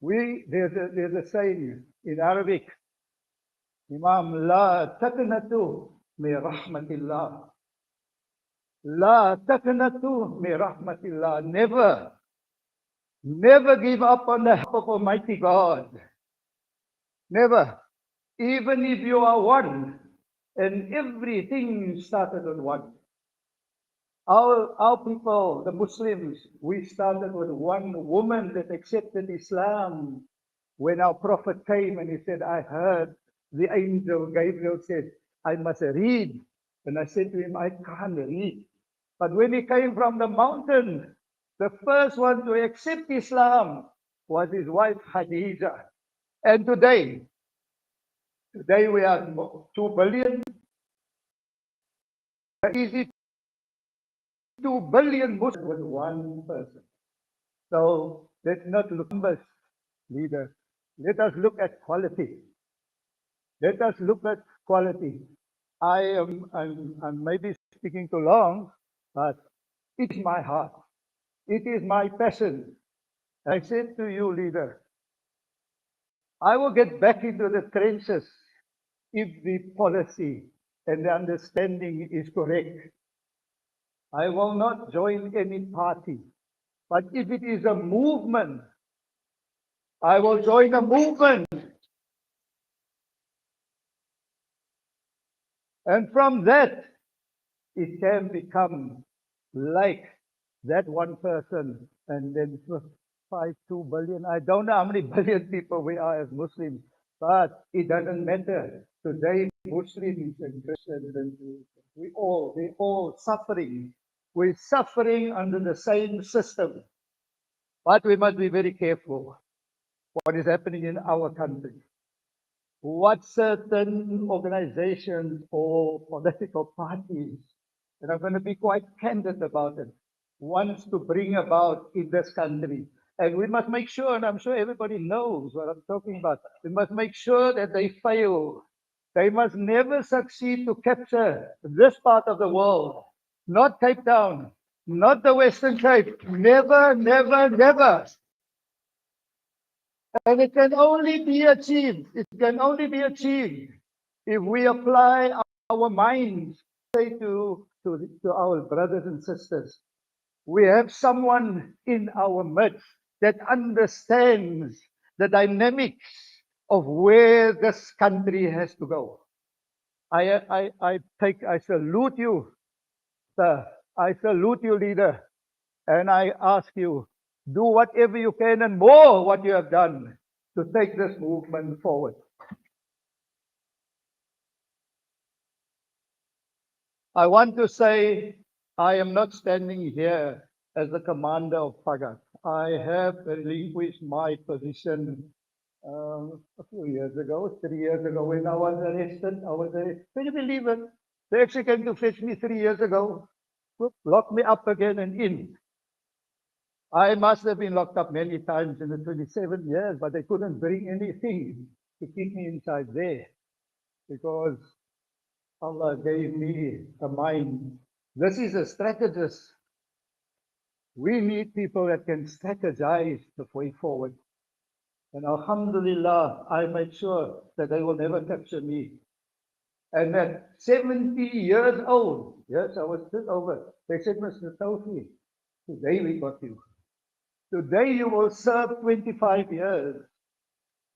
there's a saying in Arabic, Imam, la taqnatu min rahmatillah. La taqnatu min rahmatillah. Never give up on the help of Almighty God. Never. Even if you are one, and everything started on one. Our people, the Muslims, we started with one woman that accepted Islam. When our prophet came and he said, I heard the angel Gabriel said, I must read. And I said to him, I can't read. But when he came from the mountain, the first one to accept Islam was his wife Khadija. And today we are 2 billion. Easy 2 billion Muslims with one person. So let's not look at numbers, leader. Let us look at quality. Let us look at quality. I'm maybe speaking too long, but it is my heart. It is my passion. I said to you, leader, I will get back into the trenches if the policy and the understanding is correct. I will not join any party. But if it is a movement, I will join a movement. And from that, it can become like that one person and then 2 billion. I don't know how many billion people we are as Muslims, but it doesn't matter. Today, Muslims and Christians, and we're all suffering. We're suffering under the same system. But we must be very careful what is happening in our country. What certain organizations or political parties, and I'm going to be quite candid about it, wants to bring about in this country. And we must make sure, and I'm sure everybody knows what I'm talking about, we must make sure that they fail. They must never succeed to capture this part of the world, not Cape Town, not the Western Cape. Never, never, never. And it can only be achieved. It can only be achieved if we apply our minds. Say to our brothers and sisters, we have someone in our midst that understands the dynamics of where this country has to go. I salute you, sir. I salute you, leader. And I ask you, do whatever you can and more what you have done to take this movement forward. I want to say I am not standing here as the commander of Pagat. I have relinquished my position a few years ago, 3 years ago, when I was arrested. Can you believe it? They actually came to fetch me 3 years ago, locked me up again and in. I must have been locked up many times in the 27 years, but they couldn't bring anything to keep me inside there because Allah gave me a mind. This is a strategist. We need people that can strategize the way forward. And Alhamdulillah, I made sure that they will never capture me. And at 70 years old, yes, I was just over, they said, Mr. Tawfi, today we got you. Today you will serve 25 years.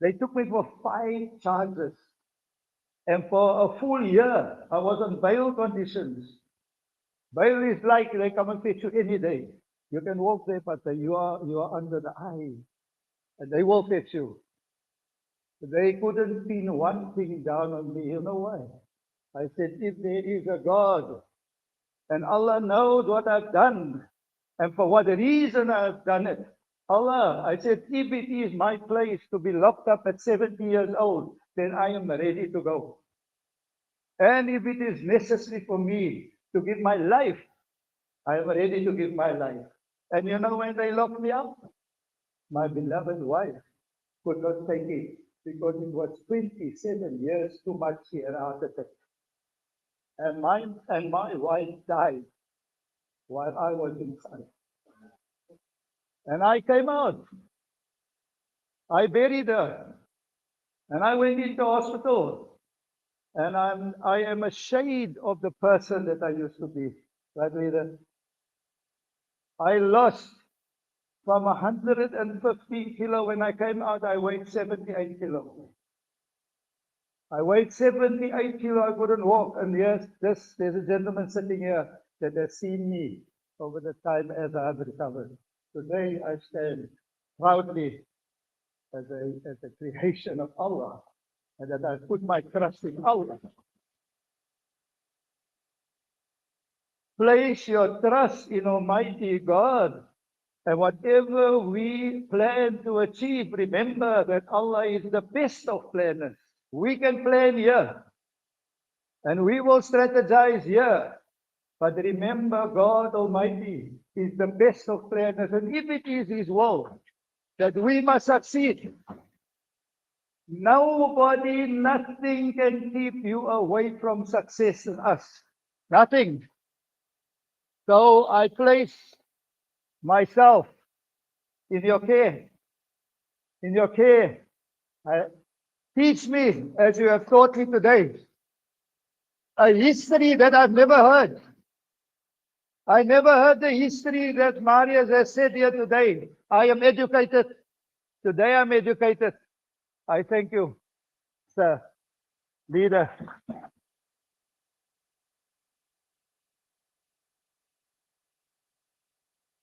They took me for 5 charges. And for a full year, I was on bail conditions. Bail is like they come and fetch you any day. You can walk there, but you are under the eye. And they will fetch you. They couldn't pin one thing down on me. You know why? I said, if there is a God, and Allah knows what I've done, and for what reason I've done it. Allah, I said, if it is my place to be locked up at 70 years old, then I am ready to go. And if it is necessary for me to give my life, I am ready to give my life. And you know when they locked me up? My beloved wife could not take it because it was 27 years too much here out of it. And my wife died while I was inside. And I came out. I buried her. And I went into hospital. And I am a shade of the person that I used to be. Right, leader? I lost from 150 kilo. When I came out, I weighed 78 kilo. I weighed 78 kilo. I couldn't walk. And yes, there's a gentleman sitting here that has seen me over the time as I have recovered. Today, I stand proudly as a creation of Allah, and that I put my trust in Allah. Place your trust in Almighty God. And whatever we plan to achieve, remember that Allah is the best of planners. We can plan here, and we will strategize here. But remember, God Almighty is the best of planners. And if it is His will that we must succeed, nobody, nothing can keep you away from success in us. Nothing. So I place myself in your care. In your care. Teach me, as you have taught me today, a history that I've never heard. I never heard the history that Marius has said here today. I am educated. Today I'm educated. I thank you, sir, leader.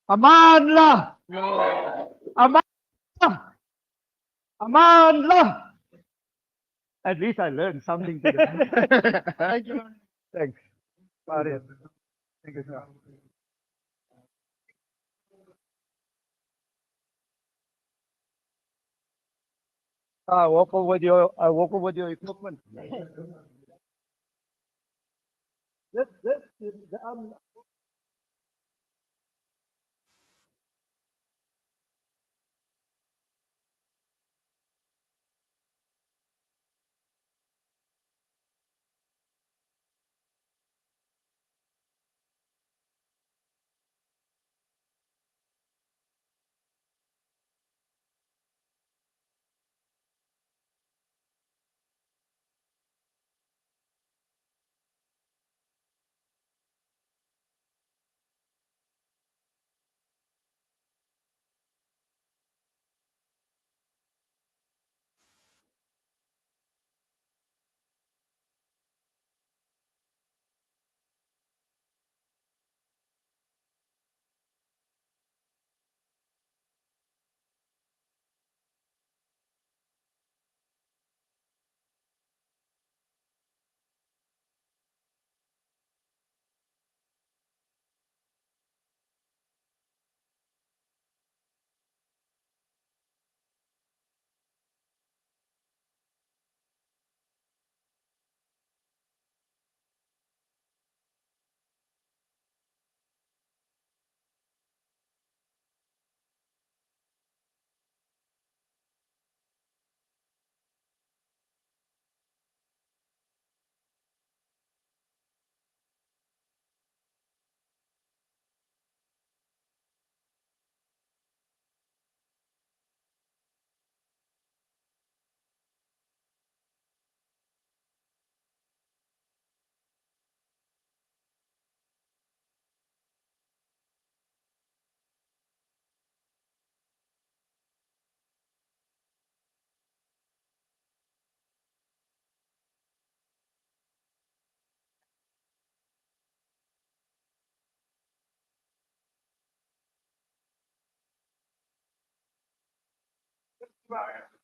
Amanlah! Amanlah! Amanlah! At least I learned something today. Thank you. Thanks, Marius. Thank you, sir. I walk over with your equipment. This,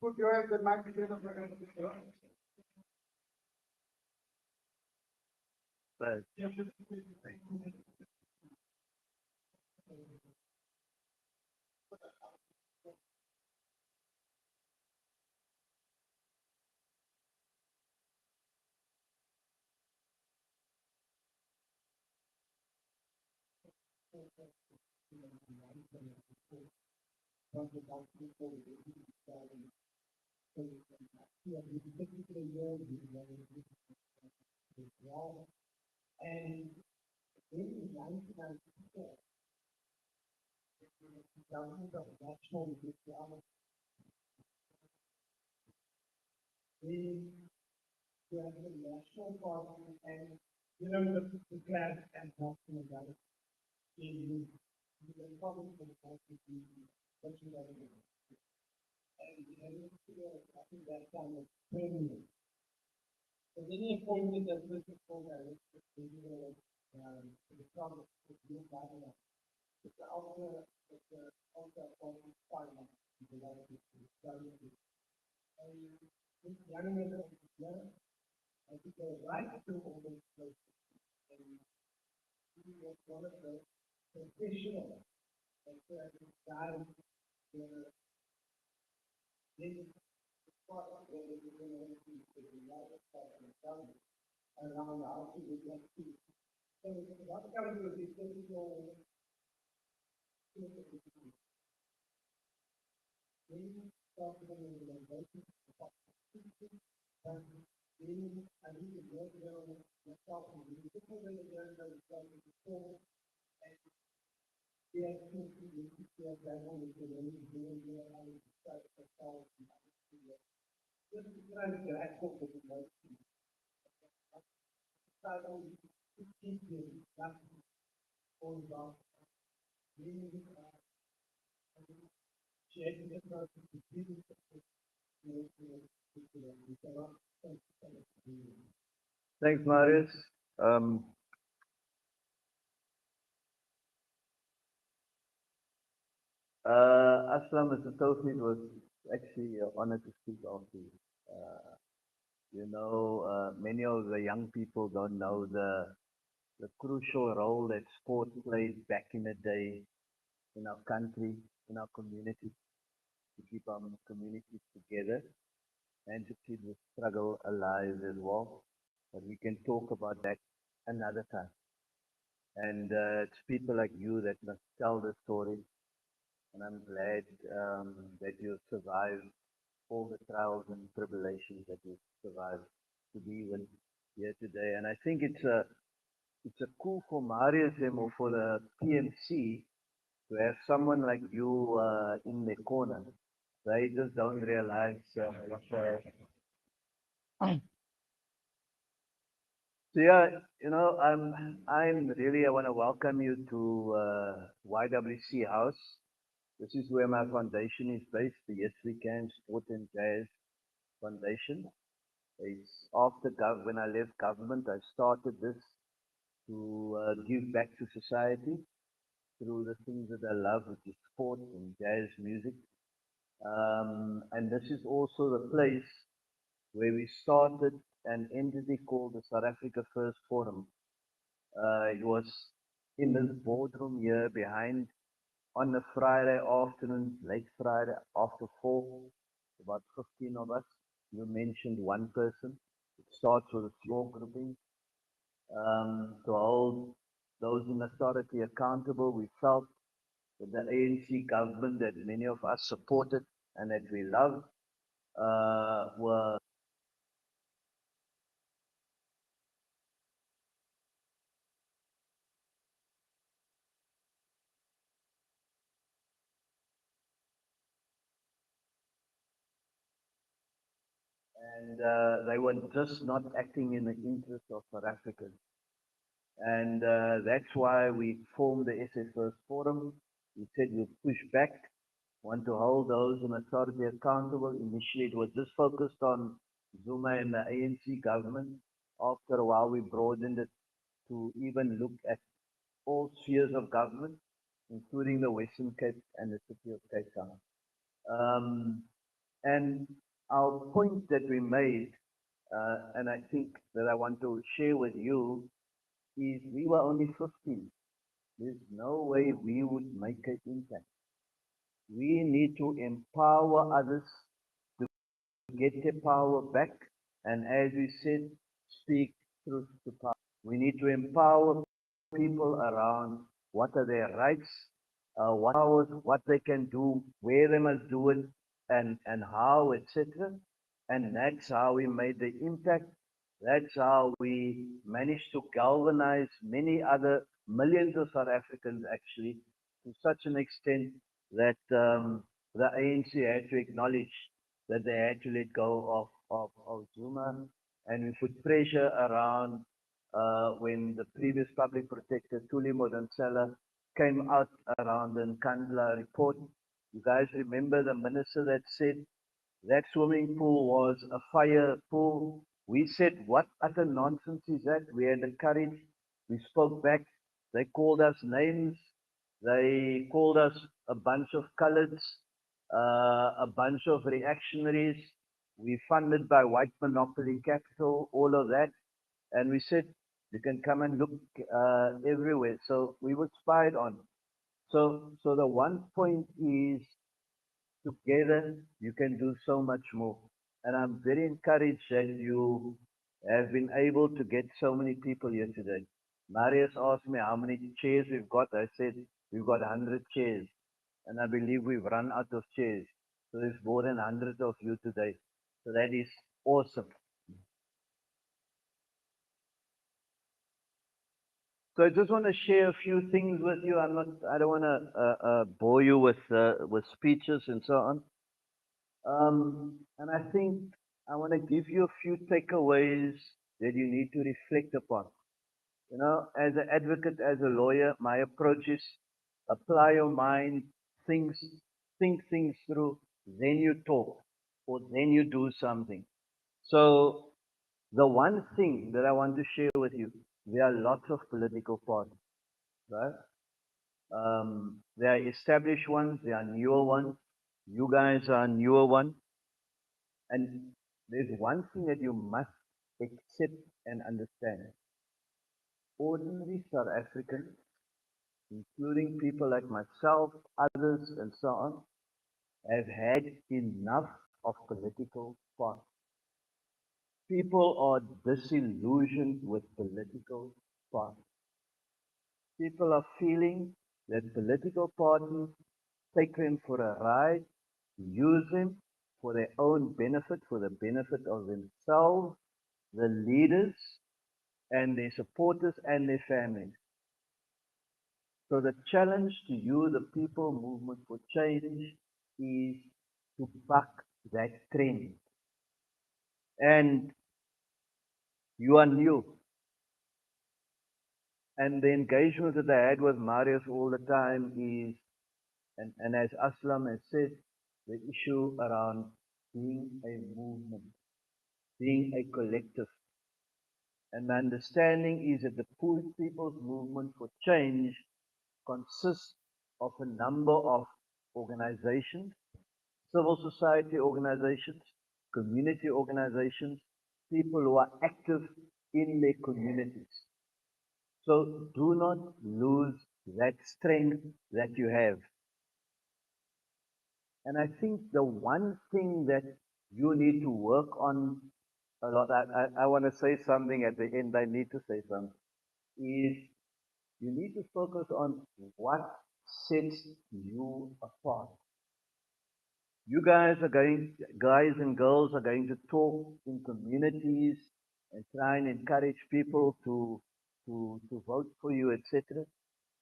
Put your hand the microphone. But You know, the glad and talking about it in the problem of the what you got to do. And I think that time was permanent. So any appointment that was before that, the problem is being bad enough. It's also appointment final. And this young man, I think they're right to all those places. And he was one of the professionals that died there. Then the spot where they were going to be the United States and South around the house with that too. So what kind of this physical then talking about the organization and then I need to go down myself and the people that are there that are before and they have to be that one is the way doing their own stuff for self and this is kind of the actual thing like I don't keep doing that all about being sharing the person to be thanks, Marius. Aslam as associate was actually an honor to speak of you. Many of the young people don't know the crucial role that sport played back in the day in our country, in our community, to keep our communities together and to keep the struggle alive as well. But we can talk about that another time. And it's people like you that must tell the story. And I'm glad that you survived all the trials and tribulations that you survived to be even here today. And I think it's a coup for Marius or for the PMC to have someone like you in the corner. They just don't realize what. So yeah, I'm really, I want to welcome you to YWC House. This is where my foundation is based, the Yes We Can Sport and Jazz Foundation. It's after when I left government, I started this to give back to society through the things that I love, which is sport and jazz music. And this is also the place where we started an entity called the South Africa First Forum. It was in this boardroom here behind on a Friday afternoon, late Friday after 4, about 15 of us. You mentioned one person. It starts with a small grouping to hold those in authority accountable. We felt that the ANC government that many of us supported and that we love were and they were just not acting in the interest of South Africans. And that's why we formed the SA First Forum. We said we'll push back, want to hold those in authority accountable. Initially, it was just focused on Zuma and the ANC government. After a while, we broadened it to even look at all spheres of government, including the Western Cape and the city of Cape Town. And our point that we made, and I think that I want to share with you, is we were only 15. There's no way we would make an impact. We need to empower others to get their power back. And as we said, speak truth to power. We need to empower people around what are their rights, what powers, what they can do, where they must do it, and how, etc. And that's how we made the impact. That's how we managed to galvanize many other millions of South Africans actually to such an extent that the ANC had to acknowledge that they had to let go of Zuma, and we put pressure around when the previous public protector, Tuli Modonsela, came out around the Nkandla report. You guys remember the minister that said that swimming pool was a fire pool? We said, what utter nonsense is that? We had the courage. We spoke back. They called us names. They called us a bunch of coloreds, a bunch of reactionaries. We funded by white monopoly capital, all of that. And we said, you can come and look everywhere. So we were spied on. So the one point is together you can do so much more. And I'm very encouraged that you have been able to get so many people here today. Marius asked me how many chairs we've got. I said, we've got 100 chairs. And I believe we've run out of chairs. So there's more than 100 of you today. So that is awesome. So I just want to share a few things with you. I don't want to bore you with speeches and so on. And I think I want to give you a few takeaways that you need to reflect upon. You know, as an advocate, as a lawyer, my approach is apply your mind, think things through, then you talk, or then you do something. So the one thing that I want to share with you, there are lots of political parties, right? There are established ones, there are newer ones. You guys are a newer one. And there's one thing that you must accept and understand. Ordinary South Africans, including people like myself, others, and so on, have had enough of political parties. People are disillusioned with political parties. People are feeling that political parties take them for a ride, use them for their own benefit, for the benefit of themselves, the leaders, and their supporters and their families. So the challenge to you, the People Movement for Change, is to buck that trend. And you are new. And the engagement that I had with Marius all the time is, and as Aslam has said, the issue around being a movement, being a collective. And my understanding is that the People's Movement for Change consists of a number of organizations, civil society organizations, community organizations, people who are active in their communities. So do not lose that strength that you have. And I think the one thing that you need to work on a lot, I want to say something at the end, I need to say something, is you need to focus on what sets you apart. You guys guys and girls are going to talk in communities and try and encourage people to vote for you, etc.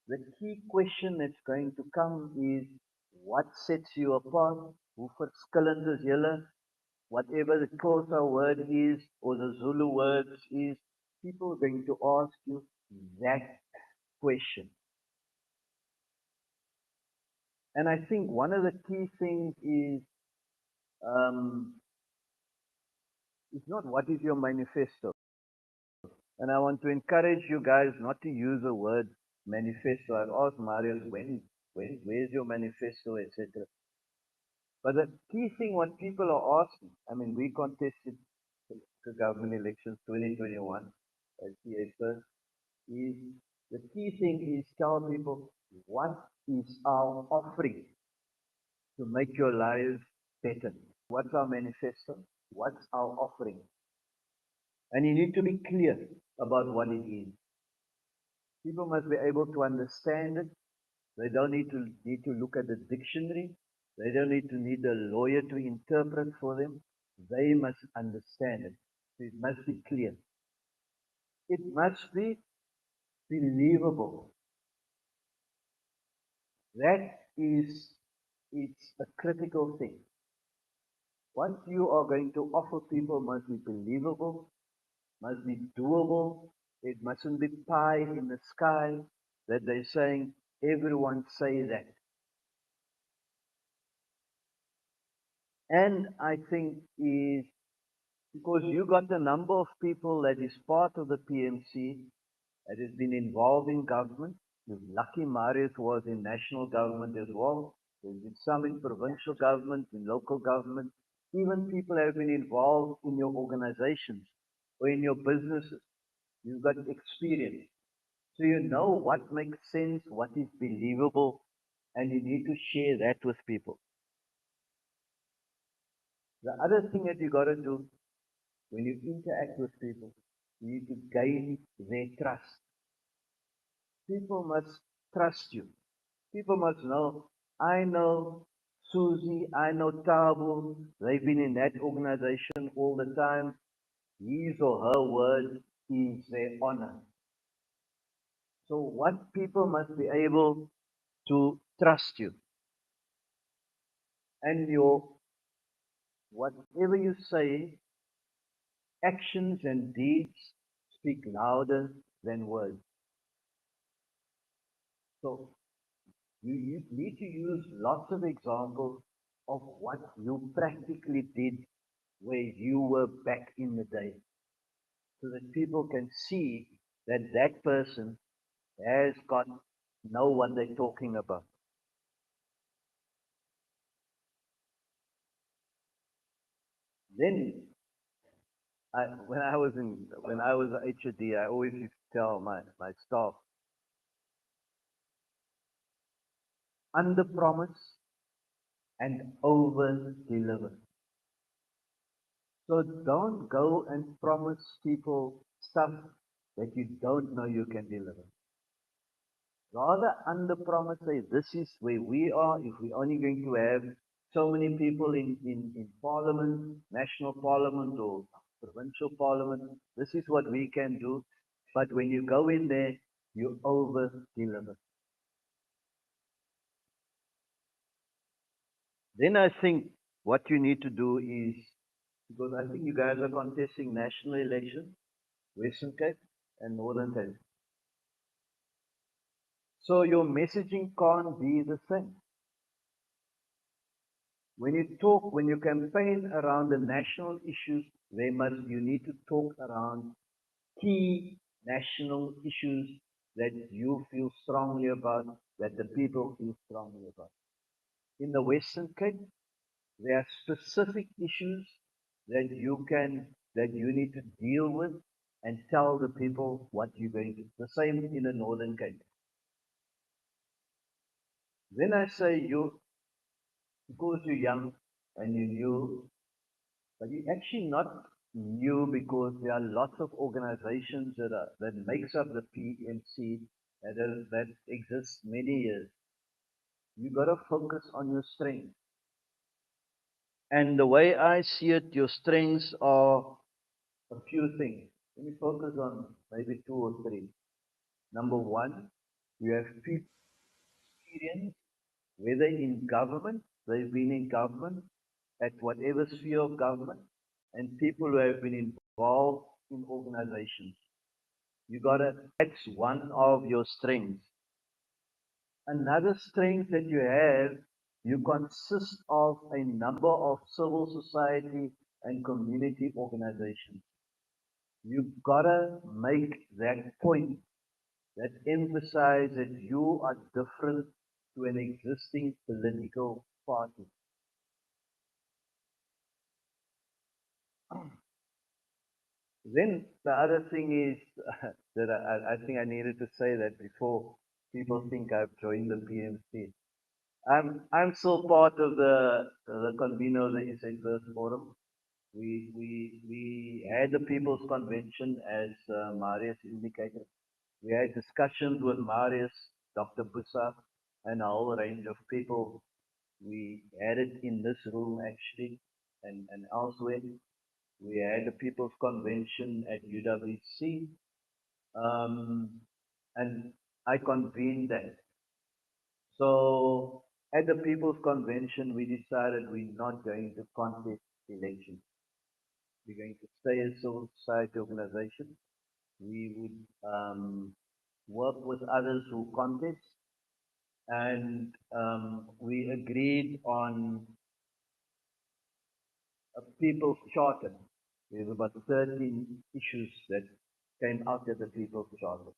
The key question that's going to come is what sets you apart? Hoe verskillend is julle? Whatever the Xhosa word is or the Zulu words is, people are going to ask you that question. And I think one of the key things is it's not what is your manifesto. And I want to encourage you guys not to use the word manifesto. I've asked Marius, where's your manifesto, etc. But the key thing what people are asking, I mean, we contested the government elections 2021 as the first, is the key thing is tell people what is our offering to make your lives better. What's our manifesto? What's our offering? And you need to be clear about what it is. People must be able to understand it. They don't need to look at the dictionary. They don't need a lawyer to interpret for them. They must understand it. It must be clear. It must be believable. That is, it's a critical thing. What you are going to offer people must be believable, must be doable. It mustn't be pie in the sky that they're saying, everyone say that. And I think is because you got a number of people that is part of the PMC that has been involved in government. You're lucky Marius was in national government as well. There's been some in provincial government, in local government. Even people have been involved in your organizations or in your businesses. You've got experience. So you know what makes sense, what is believable, and you need to share that with people. The other thing that you got to do when you interact with people, you need to gain their trust. People must trust you. People must know, I know Susie, I know Tabu, they've been in that organization all the time. His or her word is their honor. So what people must be able to trust you. And your whatever you say, actions and deeds speak louder than words. So you need to use lots of examples of what you practically did where you were back in the day, so that people can see that that person has got know what they're talking about. Then, when I was HOD, I always used to tell my staff, under promise and over deliver. So don't go and promise people stuff that you don't know you can deliver. Rather under promise, say this is where we are. If we're only going to have so many people in parliament, national parliament or provincial parliament, this is what we can do. But when you go in there, you over deliver. Then I think what you need to do is, because I think you guys are contesting national elections, Western Cape and Northern Cape. So your messaging can't be the same. When you campaign around the national issues, you need to talk around key national issues that you feel strongly about, that the people feel strongly about. In the Western Cape, there are specific issues that you need to deal with and tell the people what you're going to do. The same in the Northern Cape. When I say you, because you're young and you're new, but you're actually not new, because there are lots of organizations that makes up the PMC that exists many years. You got to focus on your strengths. And the way I see it, your strengths are a few things. Let me focus on maybe two or three. Number one, you have people experience, whether in government, they've been in government, at whatever sphere of government, and people who have been involved in organizations. That's one of your strengths. Another strength that you have, you consist of a number of civil society and community organizations. You've got to make that point, that emphasize that you are different to an existing political party. Then the other thing is that I think I needed to say that before people think I've joined the PMC. I'm still part of the convener of the SA First Forum. We had the People's Convention, as Marius indicated. We had discussions with Marius, Dr. Busa, and a whole range of people. We had it in this room actually, and elsewhere. We had the People's Convention at UWC, um, and I convened that. So at the People's Convention, we decided we're not going to contest elections. We're going to stay a civil society organization. We would work with others who contest, and we agreed on a people's charter. There's about 13 issues that came out of the people's charter.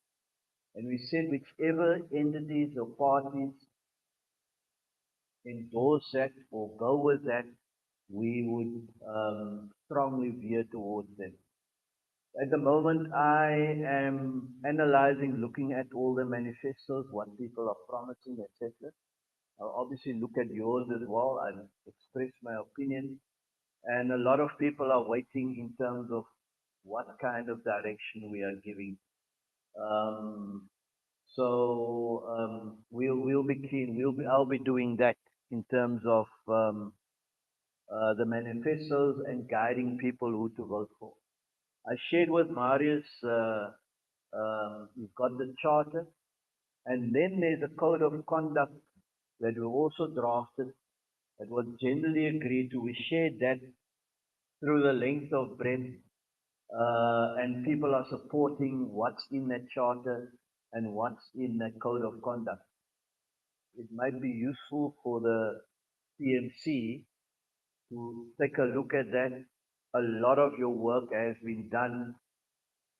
And we said whichever entities or parties endorse that or go with that, we would strongly veer towards them. At the moment, I am analyzing, looking at all the manifestos, what people are promising, etc. I'll obviously look at yours as well and express my opinion. And a lot of people are waiting in terms of what kind of direction we are giving. Um, we'll be keen. I'll be doing that in terms of the manifestos and guiding people who to vote for. I shared with Marius. We've got the charter, and then there's a code of conduct that we also drafted that was generally agreed to. We shared that through the length of breadth, and people are supporting what's in that charter and what's in that code of conduct. It might be useful for the PMC to take a look at that. A lot of your work has been done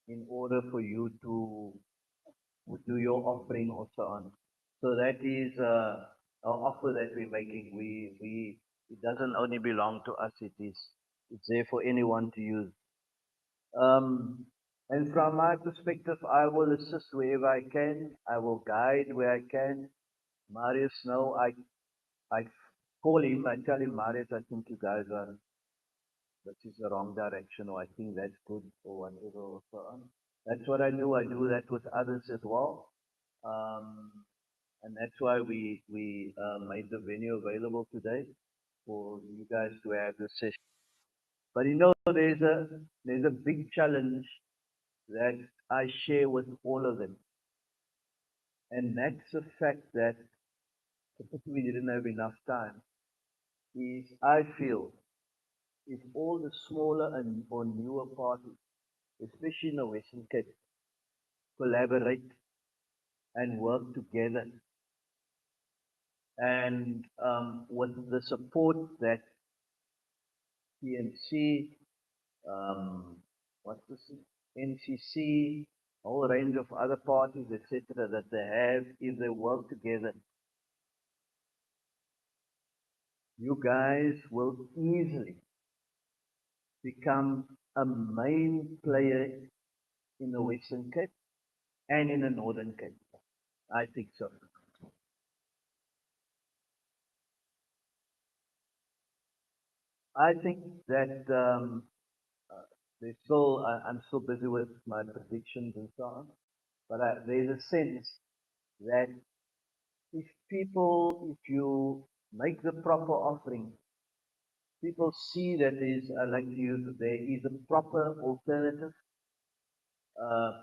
in order for you to do your offering or so on. So that is our offer that we're making. It doesn't only belong to us. It's there for anyone to use. And from my perspective, I will assist wherever I can. I will guide where I can. Marius, no, I call him. I tell him, Marius, I think you guys are, this is the wrong direction, or I think that's good, or whatever, or so on. That's what I do. I do that with others as well. Um, and that's why we made the venue available today for you guys to have this session. But you know, there's a big challenge that I share with all of them, and that's the fact that we didn't have enough time. Is I feel if all the smaller and or newer parties, especially in the Western Cape, collaborate and work together, and with the support that PMC, what's this, NCC, a whole range of other parties, etc., that they have, if they work together, you guys will easily become a main player in the Western Cape and in the Northern Cape. I think so. I think that I'm still busy with my predictions and so on, but there's a sense that if you make the proper offering, people see that I like to use, there is a proper alternative.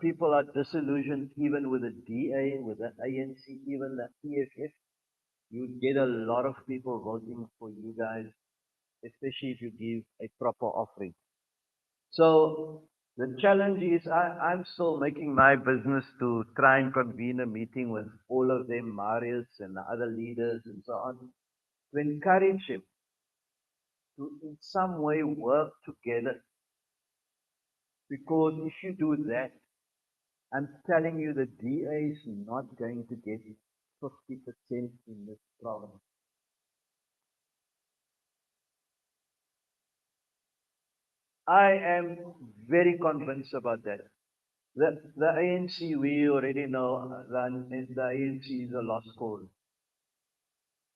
People are disillusioned even with the DA, with the ANC, even the EFF. You get a lot of people voting for you guys, especially if you give a proper offering. So the challenge is I'm still making my business to try and convene a meeting with all of them, Marius and the other leaders and so on, to encourage them to in some way work together. Because if you do that, I'm telling you the DA is not going to get 50% in this province. I am very convinced about that. The ANC, we already know the ANC is a lost cause.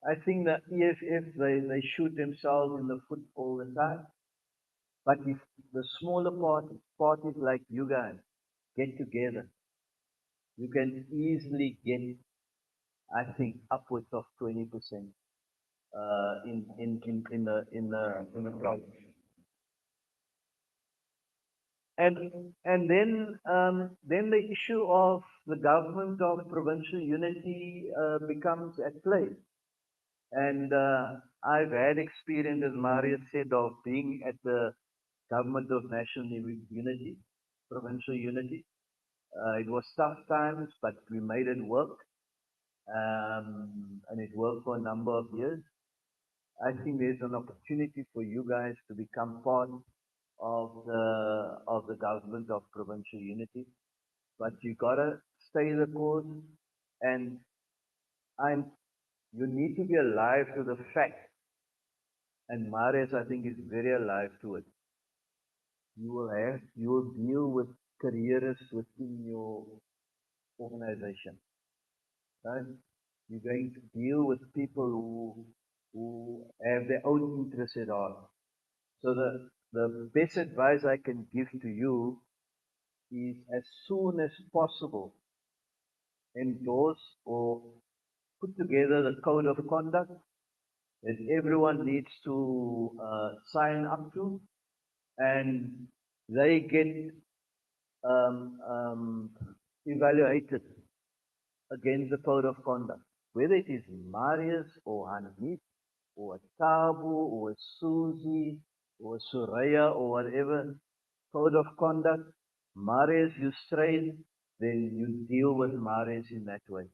I think the EFF, they shoot themselves in the foot all the time. But if the smaller parties like you guys get together, you can easily get, I think, upwards of 20% in the province. And then the issue of the government of provincial unity becomes at play. And I've had experience, as Marius said, of being at the government of national unity, provincial unity. It was tough times, but we made it work, and it worked for a number of years. I think there's an opportunity for you guys to become part of the government of provincial unity, but you gotta stay the course, and I'm you need to be alive to the fact, and Marius I think is very alive to it. You will deal with careerists within your organization, right? You're going to deal with people who have their own interests at heart. So the best advice I can give to you is, as soon as possible, endorse or put together the code of conduct that everyone needs to sign up to, and they get um, um, evaluated against the code of conduct. Whether it is Marius or Hanif or a Tabu or a Susie or a Suraya or whatever code of conduct, Marius, you strayed, then you deal with Marius in that way.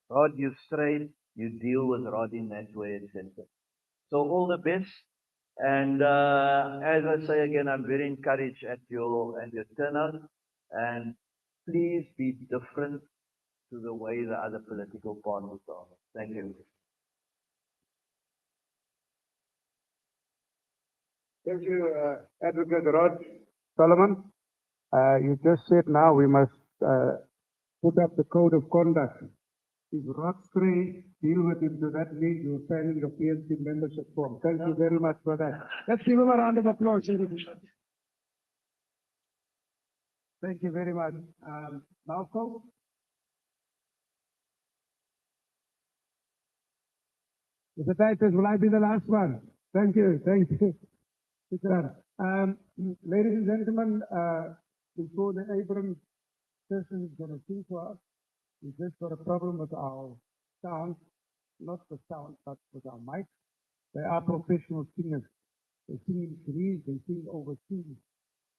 Rod, you strayed, you deal with Rod in that way, etc. So all the best. And as I say again, I'm very encouraged at your turnout. And please be different to the way the other political parties are. Thank you. Thank you, Advocate Rod Solomon. You just said now we must put up the code of conduct. If Rod Stray deal with him, so that means you're signing your PLC membership form. Thank you very much for that. Let's give him a round of applause. Thank you very much. Malcolm? Mr. Titus, will I be the last one? Thank you. Thank you. Shukran. Ladies and gentlemen, before the Abraham session is going to sing for us, we just got a problem with our sound, not the sound, but with our mic. They are professional singers. They sing in Greece, they sing overseas.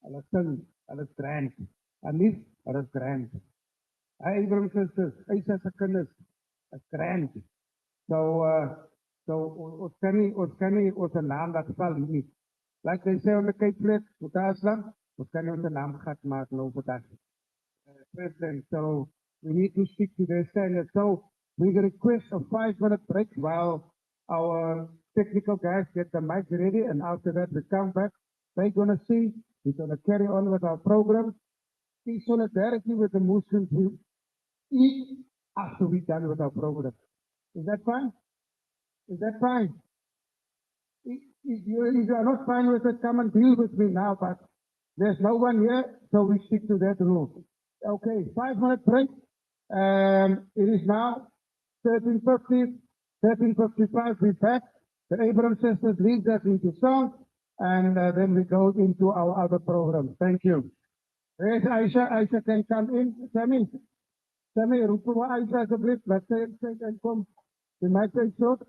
Hulle sing, hulle is grand. En nie, hulle is grand. Abraham sisters, Isa se kinders, is grand. So, ons kan nie ons naam laat val nie. Like they say on the Cape Flats, met Aslan, ons kan nie ons naam gat maak nou vandag. President, so we need to stick to their standards. So we request a 5-minute break while our technical guys get the mic ready, and after that we come back. They're gonna sing, we're gonna carry on with our program. In solidarity with the Muslims who eat after we're done with our program. Is that fine? Is that fine? If you are not fine with it, come and deal with me now, but there's no one here, so we stick to that rule. Okay, 5-minute break. It is now 13:50, 13:55, we're back. The Abraham sisters leads us into song, and then we go into our other program. Thank you. Yes, Aisha, Aisha can come in. Sammy, roep maar Aisha alsjeblieft. Laat sy kan kom. Die mic is short.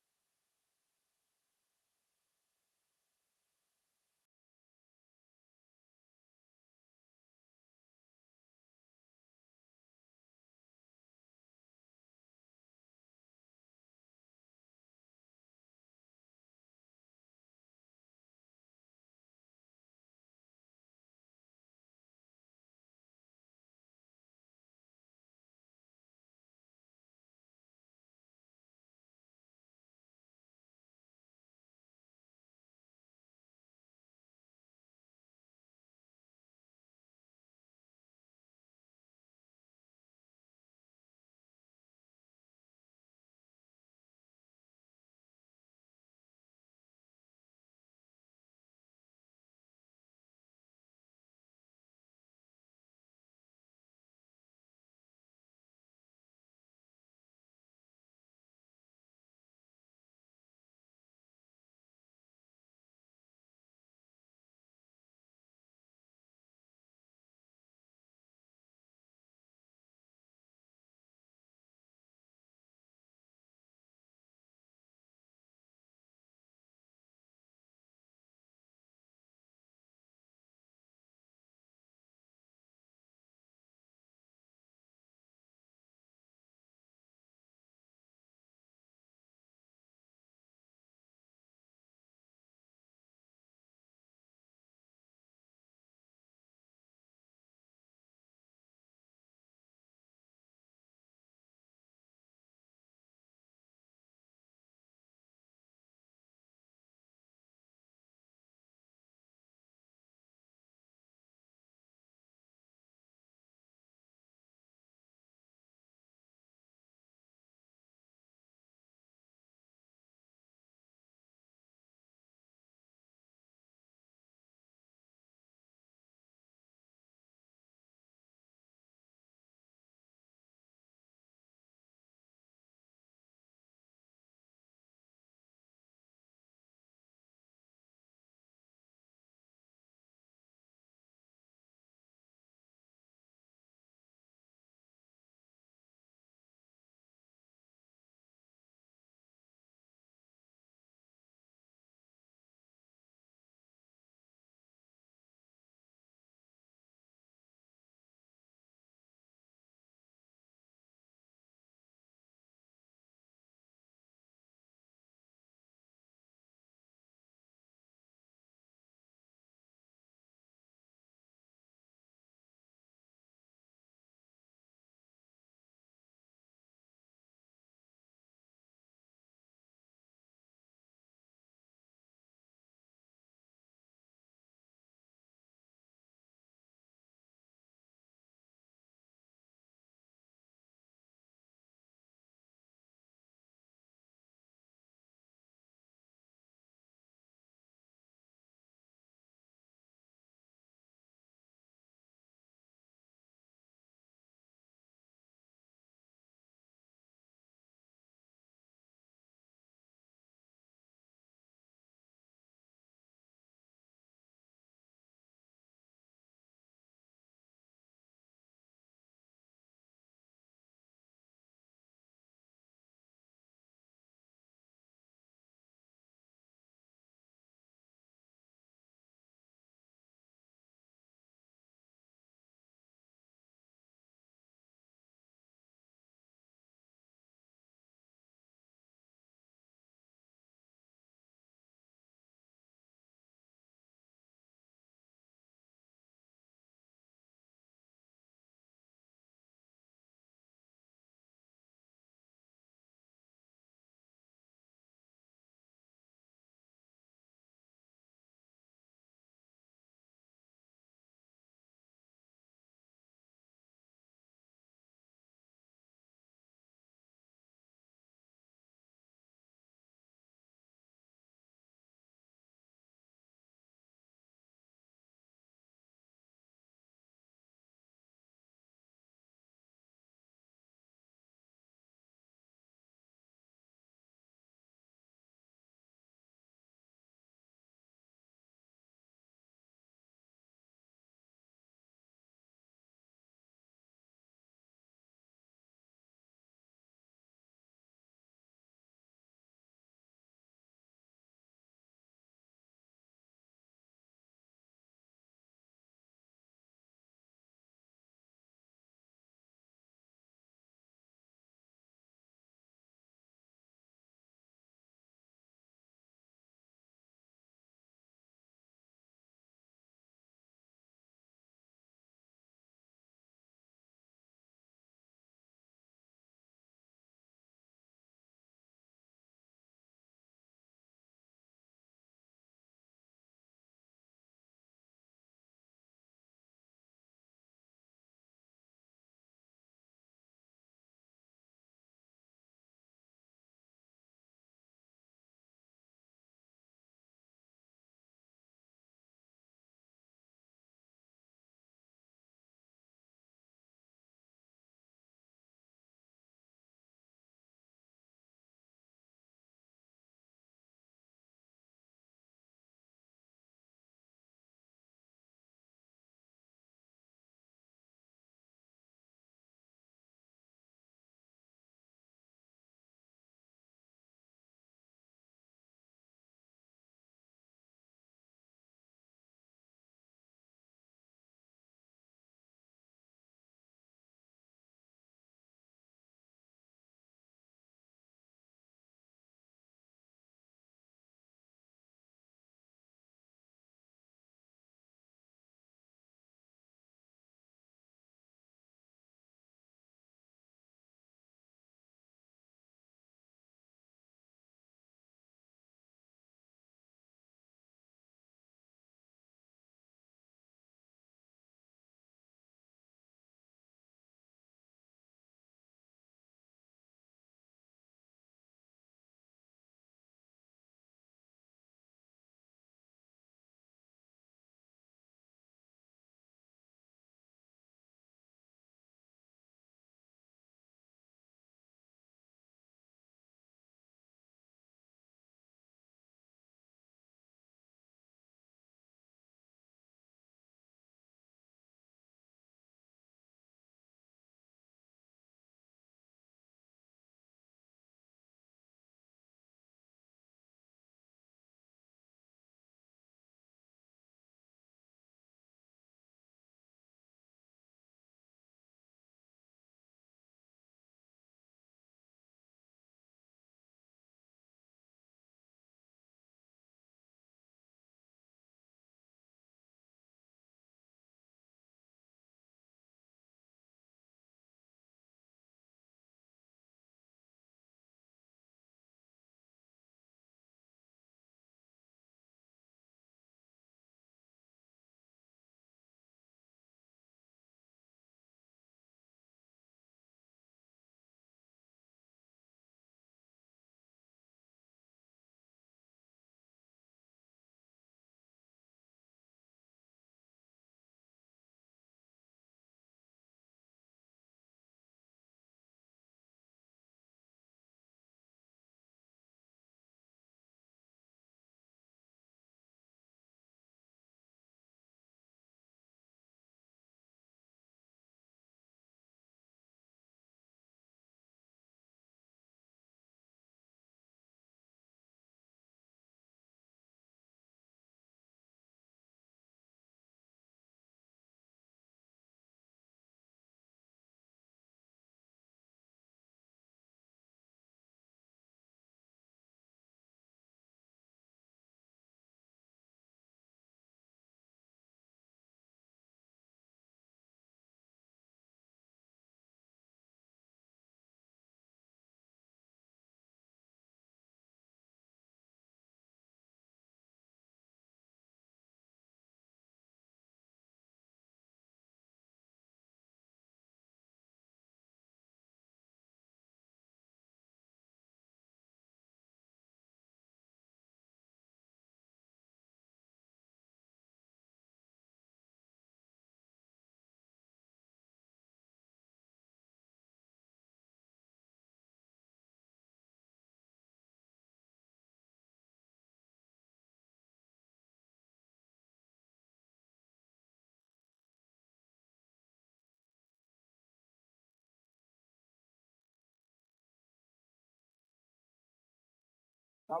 Ja,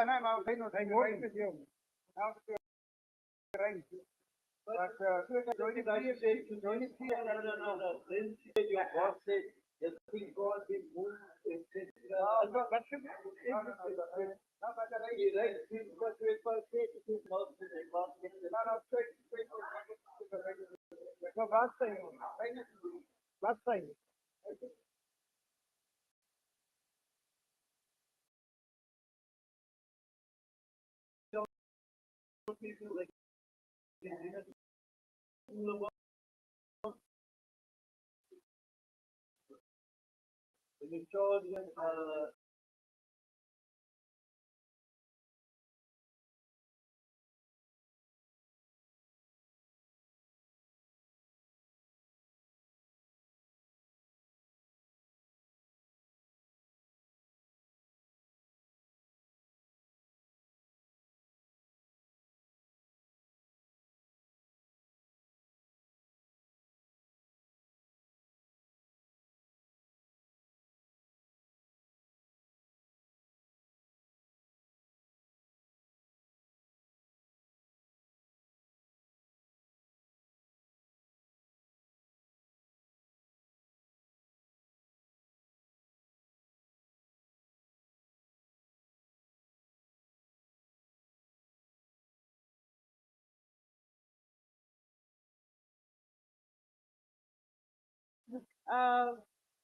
nee, maar hij wordt met jou. Nou, het is rein. But join it here, join it here. No. Then your boss said, the thing God will move. But no, but the right, because we first say it is not the God. No, no, last time. Last time.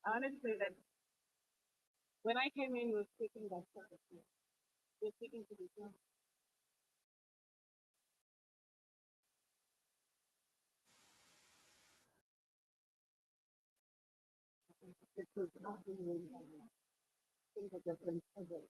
Honestly, that when I came in, was speaking that was speaking to the it was not really things are different as a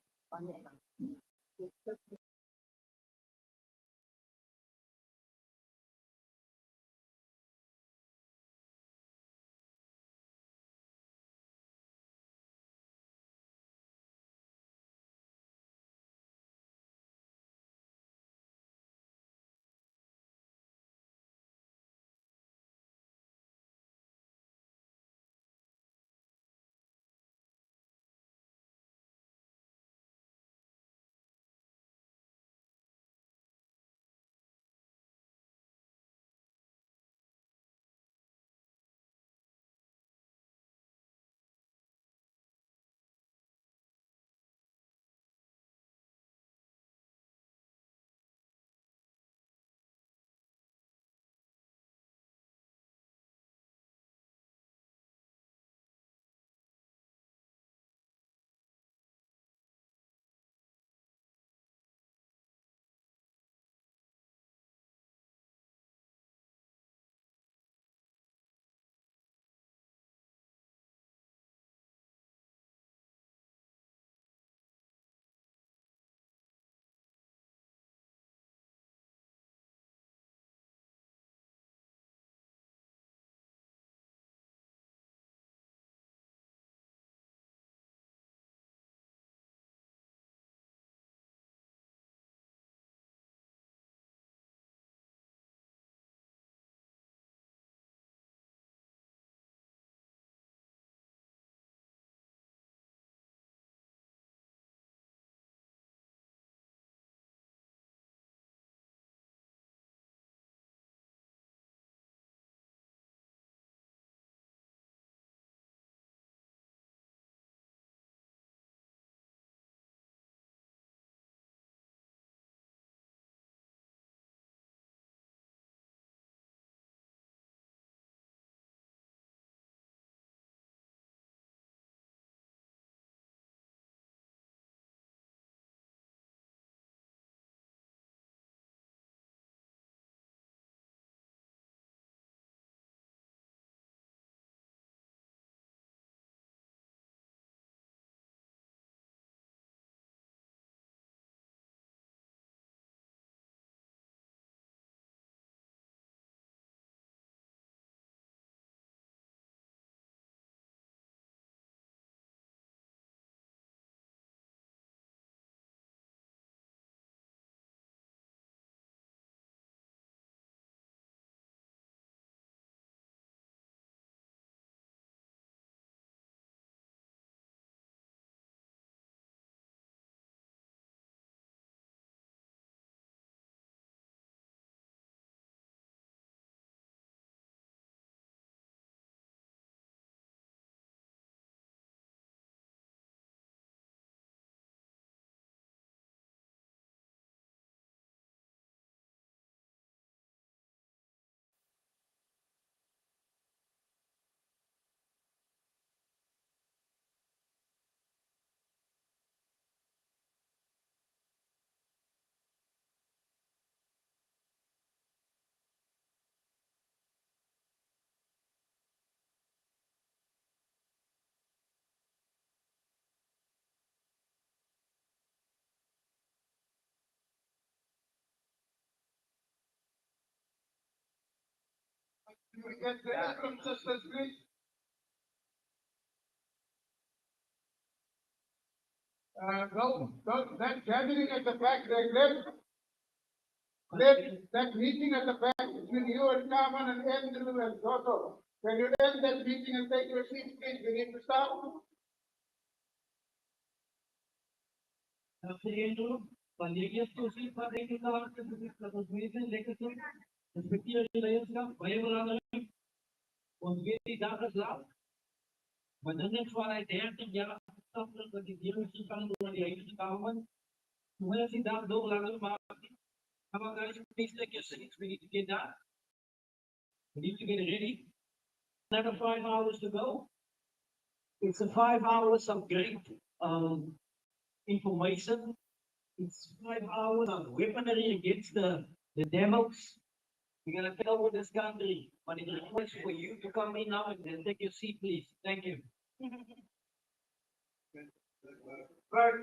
Can we get the Abram sisters, please? That gathering at the back, that meeting at the back between you and Carmen and Andrew and Toto. Can you end that meeting and take your seats, please? We need to start. Und geht die Sache klar. Maar dan is waar hij 30 jaar afstand dat die directie kan door die hele kamer. Toen heeft hij daar door laten maken. Maar daar is een beetje steeds. We need to get that. We need to get ready. Another 5 hours to go. It's a 5 hours of great information. It's 5 hours of weaponry against the demos. We're gonna take over this country, but it's a request for you to come in now and then take your seat, please. Thank you. Right.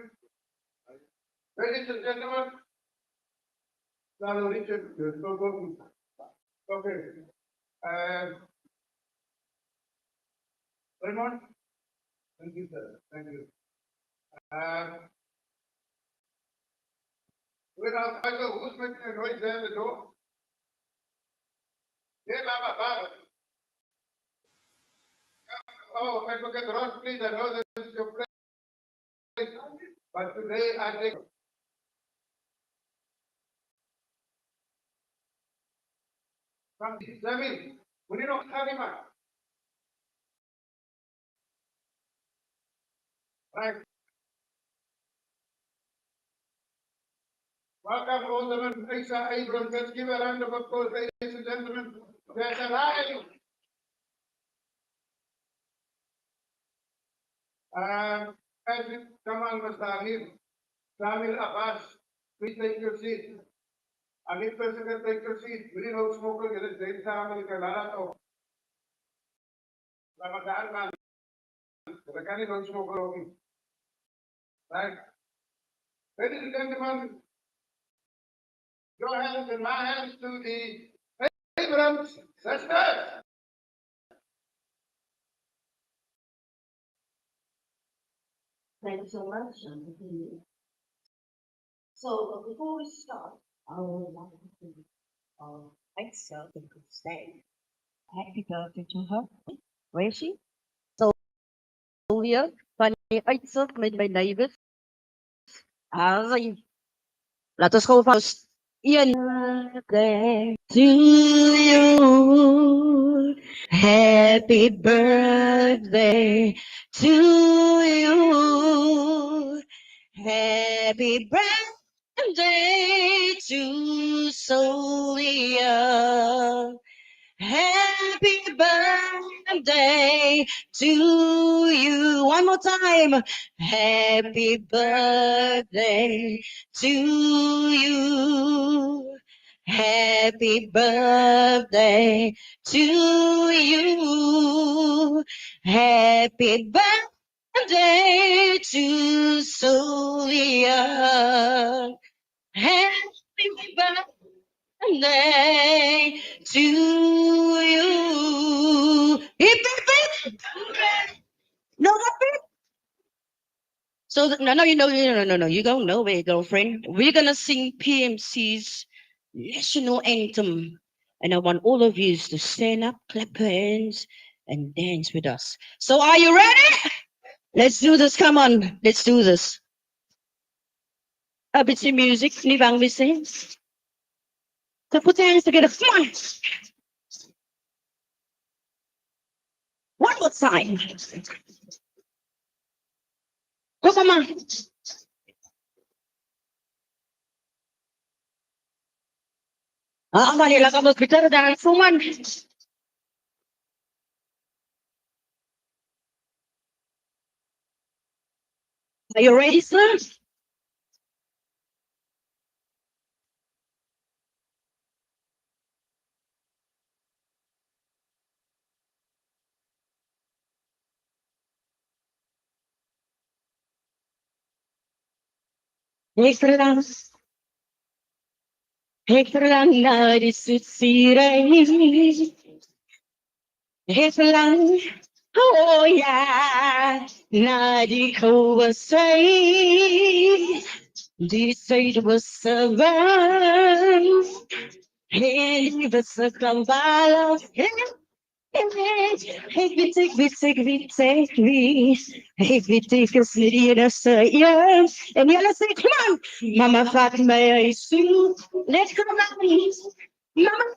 Ladies and gentlemen, now Richard, okay. Raymond? Thank you, sir. Thank you. Without Michael, who's making a noise there at the door? Yeah, Baba. Oh, I forget Ron, please. I know this is your place. But today I take. From Sammy, we need to carry man. Right. Welcome, Alderman Isa Abrams. Let's give a round of applause, ladies and gentlemen. There's a line. Edwin Kamal Mustahir, Samir Abbas, please take your seat. Ali President, take your seat. We need no smoker, get it, Zain Samil Kalarato. Ramadan man, the kind of smoker. Right. Ladies and gentlemen, your hands and my hands to the Abrams sisters. Thank you so much. So before we start, I would like to thank her for staying. Happy birthday to her. Where is she? So here, van die uitsit met my neighbors. Laat ons gou van een birthday to you. Happy birthday to you. Happy birthday to Solia. Happy birthday to you. One more time. Happy birthday to you. Happy birthday to you. Happy birthday to Solia. Happy birthday to you. Hip, hip, hip. No, hip. So no, you know, no. You don't know it, girlfriend. We're gonna sing PMC's national anthem, and I want all of you to stand up, clap your hands, and dance with us. So, are you ready? Let's do this. Come on, let's do this. A bit of music, ni bang we sing. So put your hands together. Come on. One more time. Come on. Manila ka mag-bitter dance woman. Are you ready, sir? Ekran na di sutsirai. Het lang, oh ja, na die koude zee. Die zee was zo warm. En die was zo kambala. Ik weet, ik weet, ik weet, ik weet. Ik weet, ik is niet hier, zo ja. En jullie zeggen, come on. Mama, vaak mij zoen. Let's go, mama. Mama,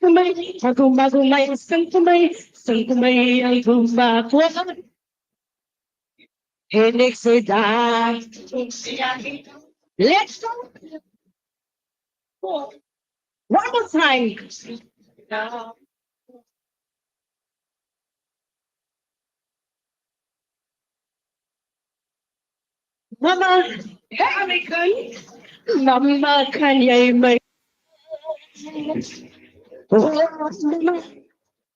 Agumba, gumba, sankumai, agumba, kwa. And next day, let's go. One more time. Mama, hey, Mama, can you make? Oh,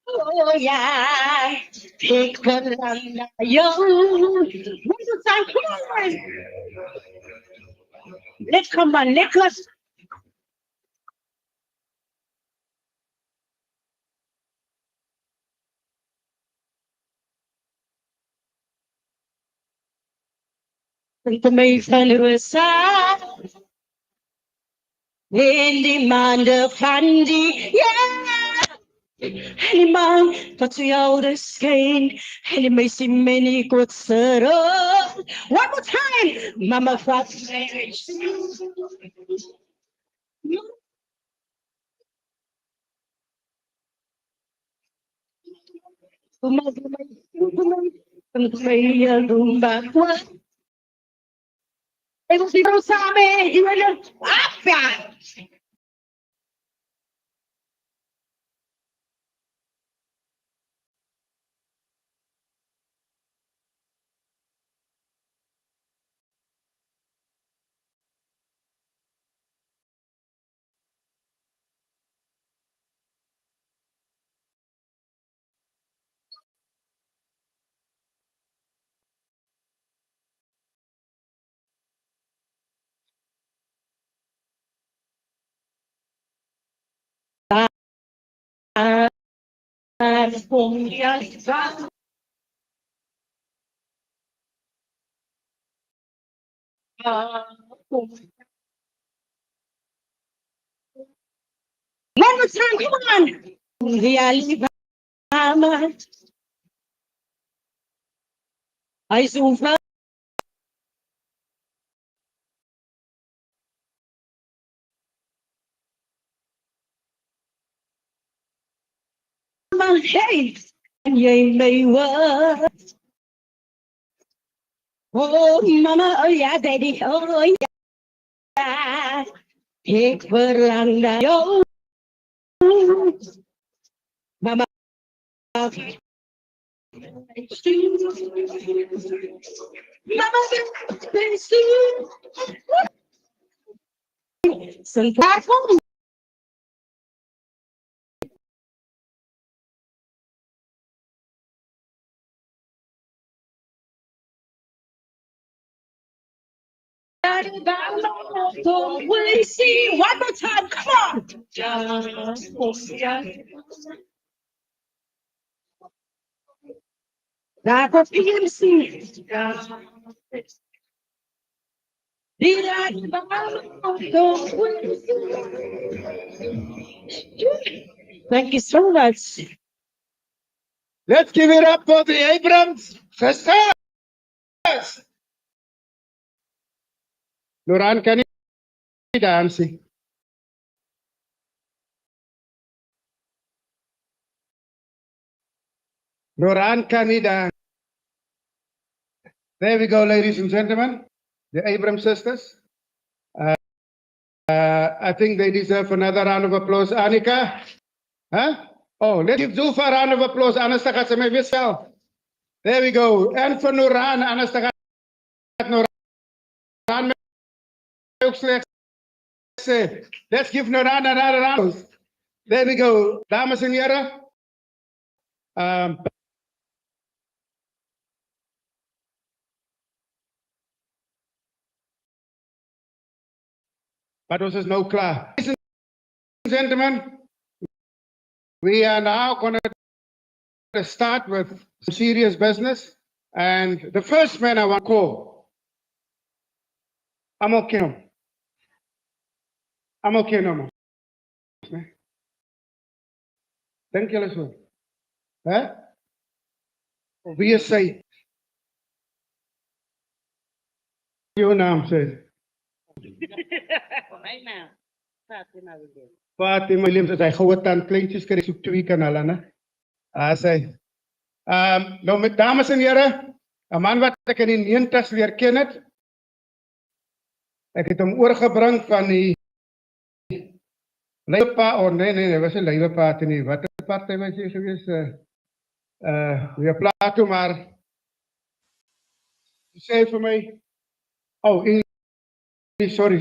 oh yeah, take one on yo. One more time, come on. Let's come on, let's to make fun of us. In demand van die, yeah. En man, dat we jou de schijn. En die meisje mini goed zero. One more time. Mama fast. Eu não sabe, e olha, ah, One more time, come on. Really, mama. I zoom from my head. And you may work. Oh, mama, oh yeah, daddy, oh yeah. Ik verlang naar jou. Mama, mama, sentaat Don't we see one more time? Come on. That was PMC. Thank you so much. Let's give it up for the Abrams sisters. Nuran, can you dance? Nuran, can you dance? There we go, ladies and gentlemen. The Abrams sisters. I think they deserve another round of applause. Annika? Huh? Oh, let's give Zulfa a round of applause. Anastasia, maybe yourself. There we go. And for Nuran, Anastasia, Nuran, let's give Nuran another round. There we go. Dames en heren. Maar ons is nou klaar. Ladies Gentlemen, we are now going to start with some serious business. And the first man I want to call, I'm okay. I'm okay no more. Thank you, Leslie. Huh? Wie is sy? Jou naam sê. Right now. Fatima Williams. Fatima Williams, as hy goue tand kleintjies kry, soek 2 kan hulle, né? Sy. Nou met dames en here, 'n man wat ek in die 90's leer ken het. Ek het hom oorgebring van die Leipa, nee, was 'n Leipa nie. Wat 'n party was jy gewees? We Plato, maar jy sê vir my, oh, English, sorry.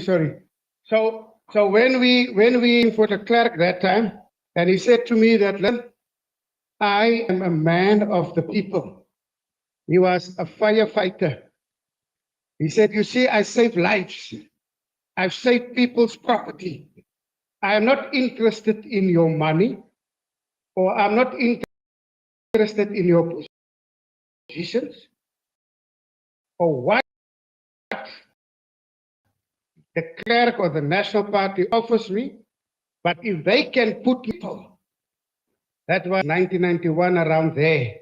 So when we for the clerk that time, and he said to me that, I am a man of the people. He was a firefighter. He said, you see, I save lives. I've saved people's property. I am not interested in your money, or I'm not interested in your positions, or what the clerk or the National Party offers me. But if they can put people, that was 1991, around there.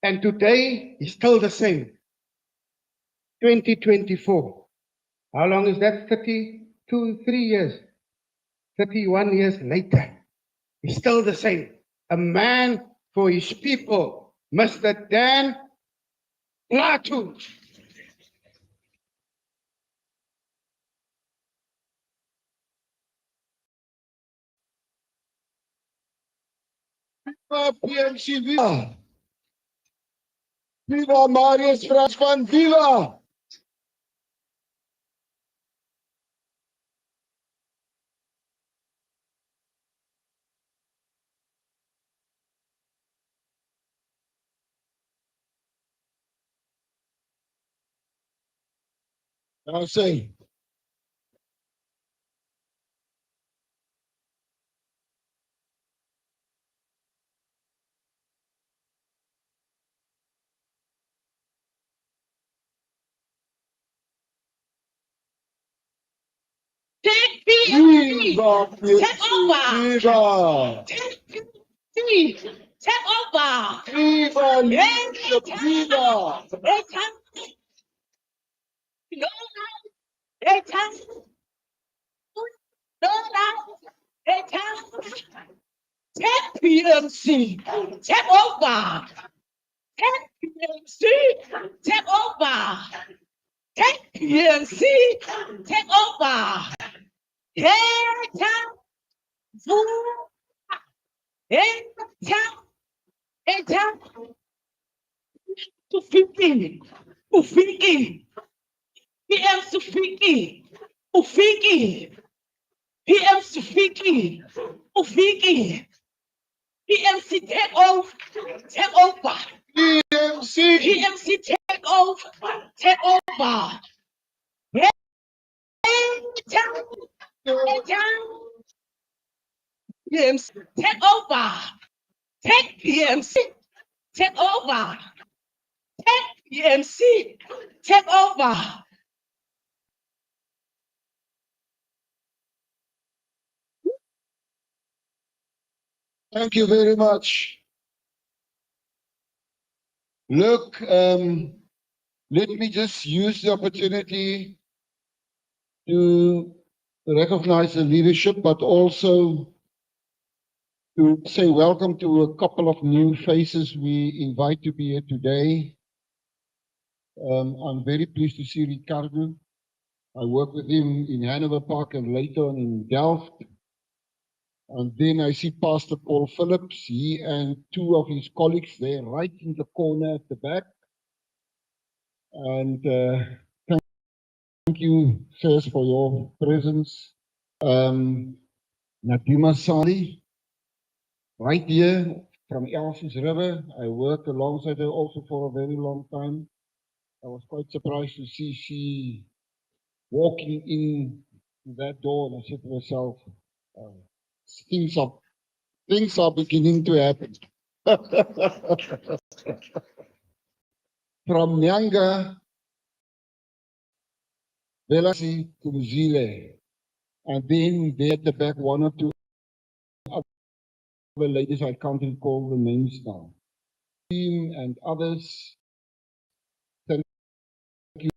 And today is still the same. 2024. How long is that? 32, 3 years. 31 years later. He's still the same. A man for his people. Mr. Dan Plato. Viva PMC, viva! Viva Marius Fransman, viva! Nou sê, Take PMC. viva Take PMC, over. viva! Take PMC. Take over. Viva leadership, viva! Take PMC. Take over. Take PMC. Take over. Take PMC. Take over. Take time. Ufiki. PM Sufiki. Ufiki. PM Sufiki. Ufiki. PMC take over. Take over. PMC, PMC take over. Take over. Hey, time. PMC take over. Take PMC. Take over. Take PMC. Take over. thank you very much. Look, let me just use the opportunity to recognize the leadership, but also to say welcome to a couple of new faces we invite to be here today. I'm very pleased to see Ricardo. I work with him in Hanover Park and later on in Delft. And then I see Pastor Paul Phillips, he and 2 of his colleagues there right in the corner at the back. And thank you, sirs, for your presence. Nadima Sali, right here from Elsis River. I worked alongside her also for a very long time. I was quite surprised to see she walking in that door, and I said to myself, things are beginning to happen. From Nyanga, Velasi to Zile, and then there at the back, one or two other ladies, I can't recall the names now. Team and others, thank you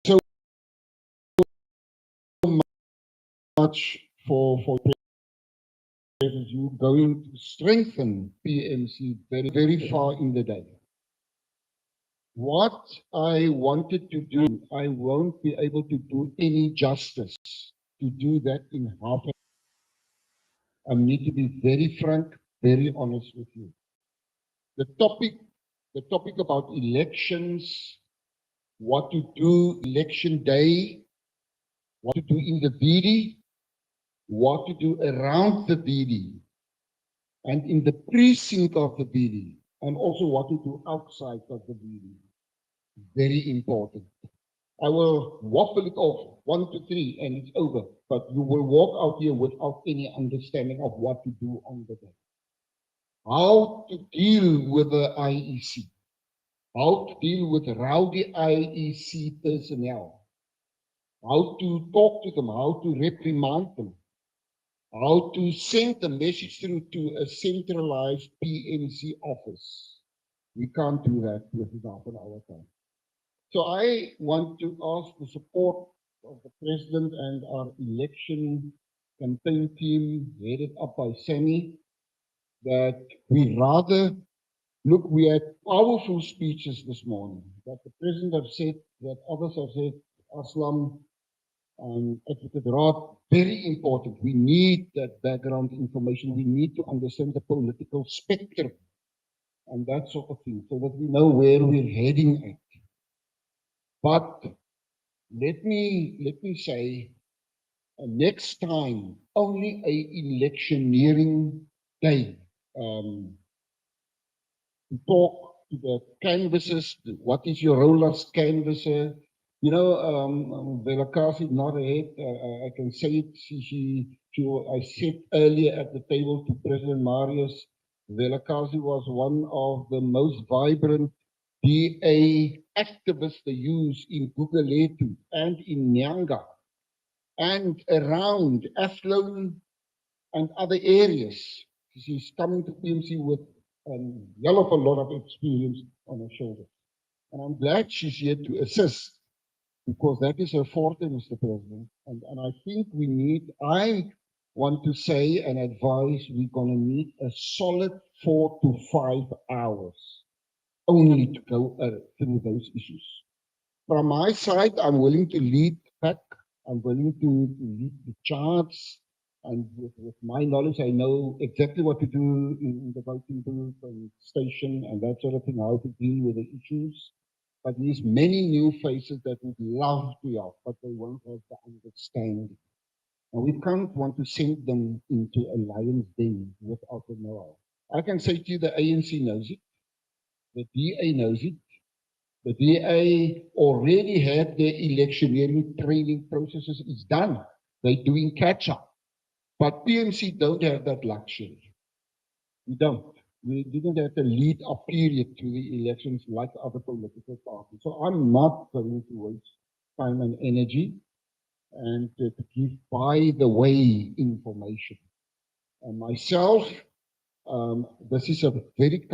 so much for presence. You're going to strengthen PMC very, very far in the day. What I wanted to do, I won't be able to do any justice to do that in half an hour. I need to be very frank, very honest with you. The topic about elections, what to do election day, what to do in the BD, what to do around the BD, and in the precinct of the BD, and also what to do outside of the BD. Very important. I will waffle it off 1 to 3 and it's over, but you will walk out here without any understanding of what to do on the day. How to deal with the IEC, how to deal with rowdy IEC personnel, how to talk to them, how to reprimand them, how to send a message through to a centralized PMC office. We can't do that within half an hour time. So I want to ask the support of the President and our election campaign team, headed up by Sammy, that we rather, look, we had powerful speeches this morning that the President have said, that others have said, Aslam and Advocate Raad, very important. We need that background information. We need to understand the political spectrum and that sort of thing, so that we know where we're heading at. But let me say, next time, only a electioneering day. To talk to the canvassers, what is your role as canvasser? You know, Velakasi not ahead. I can say it. I said earlier at the table to President Marius, Velakasi was one of the most vibrant DA activists they use in Gugulethu and in Nyanga and around Athlone and other areas. She's coming to PMC with a hell of a lot of experience on her shoulders. And I'm glad she's here to assist, because that is her forte, Mr. President. And I think I want to say and advise, we're going to need a solid 4 to 5 hours only to go through those issues. From my side, I'm willing to lead the pack. I'm willing to lead the charts. And with my knowledge, I know exactly what to do in the voting booth and station and that sort of thing, how to deal with the issues. But there's many new faces that would love to help, but they won't have the understanding. And we can't want to send them into a lion's den without the know-how. I can say to you, the ANC knows it, the DA knows it. The DA already had their electioneering training processes. It's done. They're doing catch-up. But PMC don't have that luxury. We don't. We didn't have the lead-up period to the elections like other political parties. So I'm not going to waste time and energy and to give by the way information. And myself, this is a very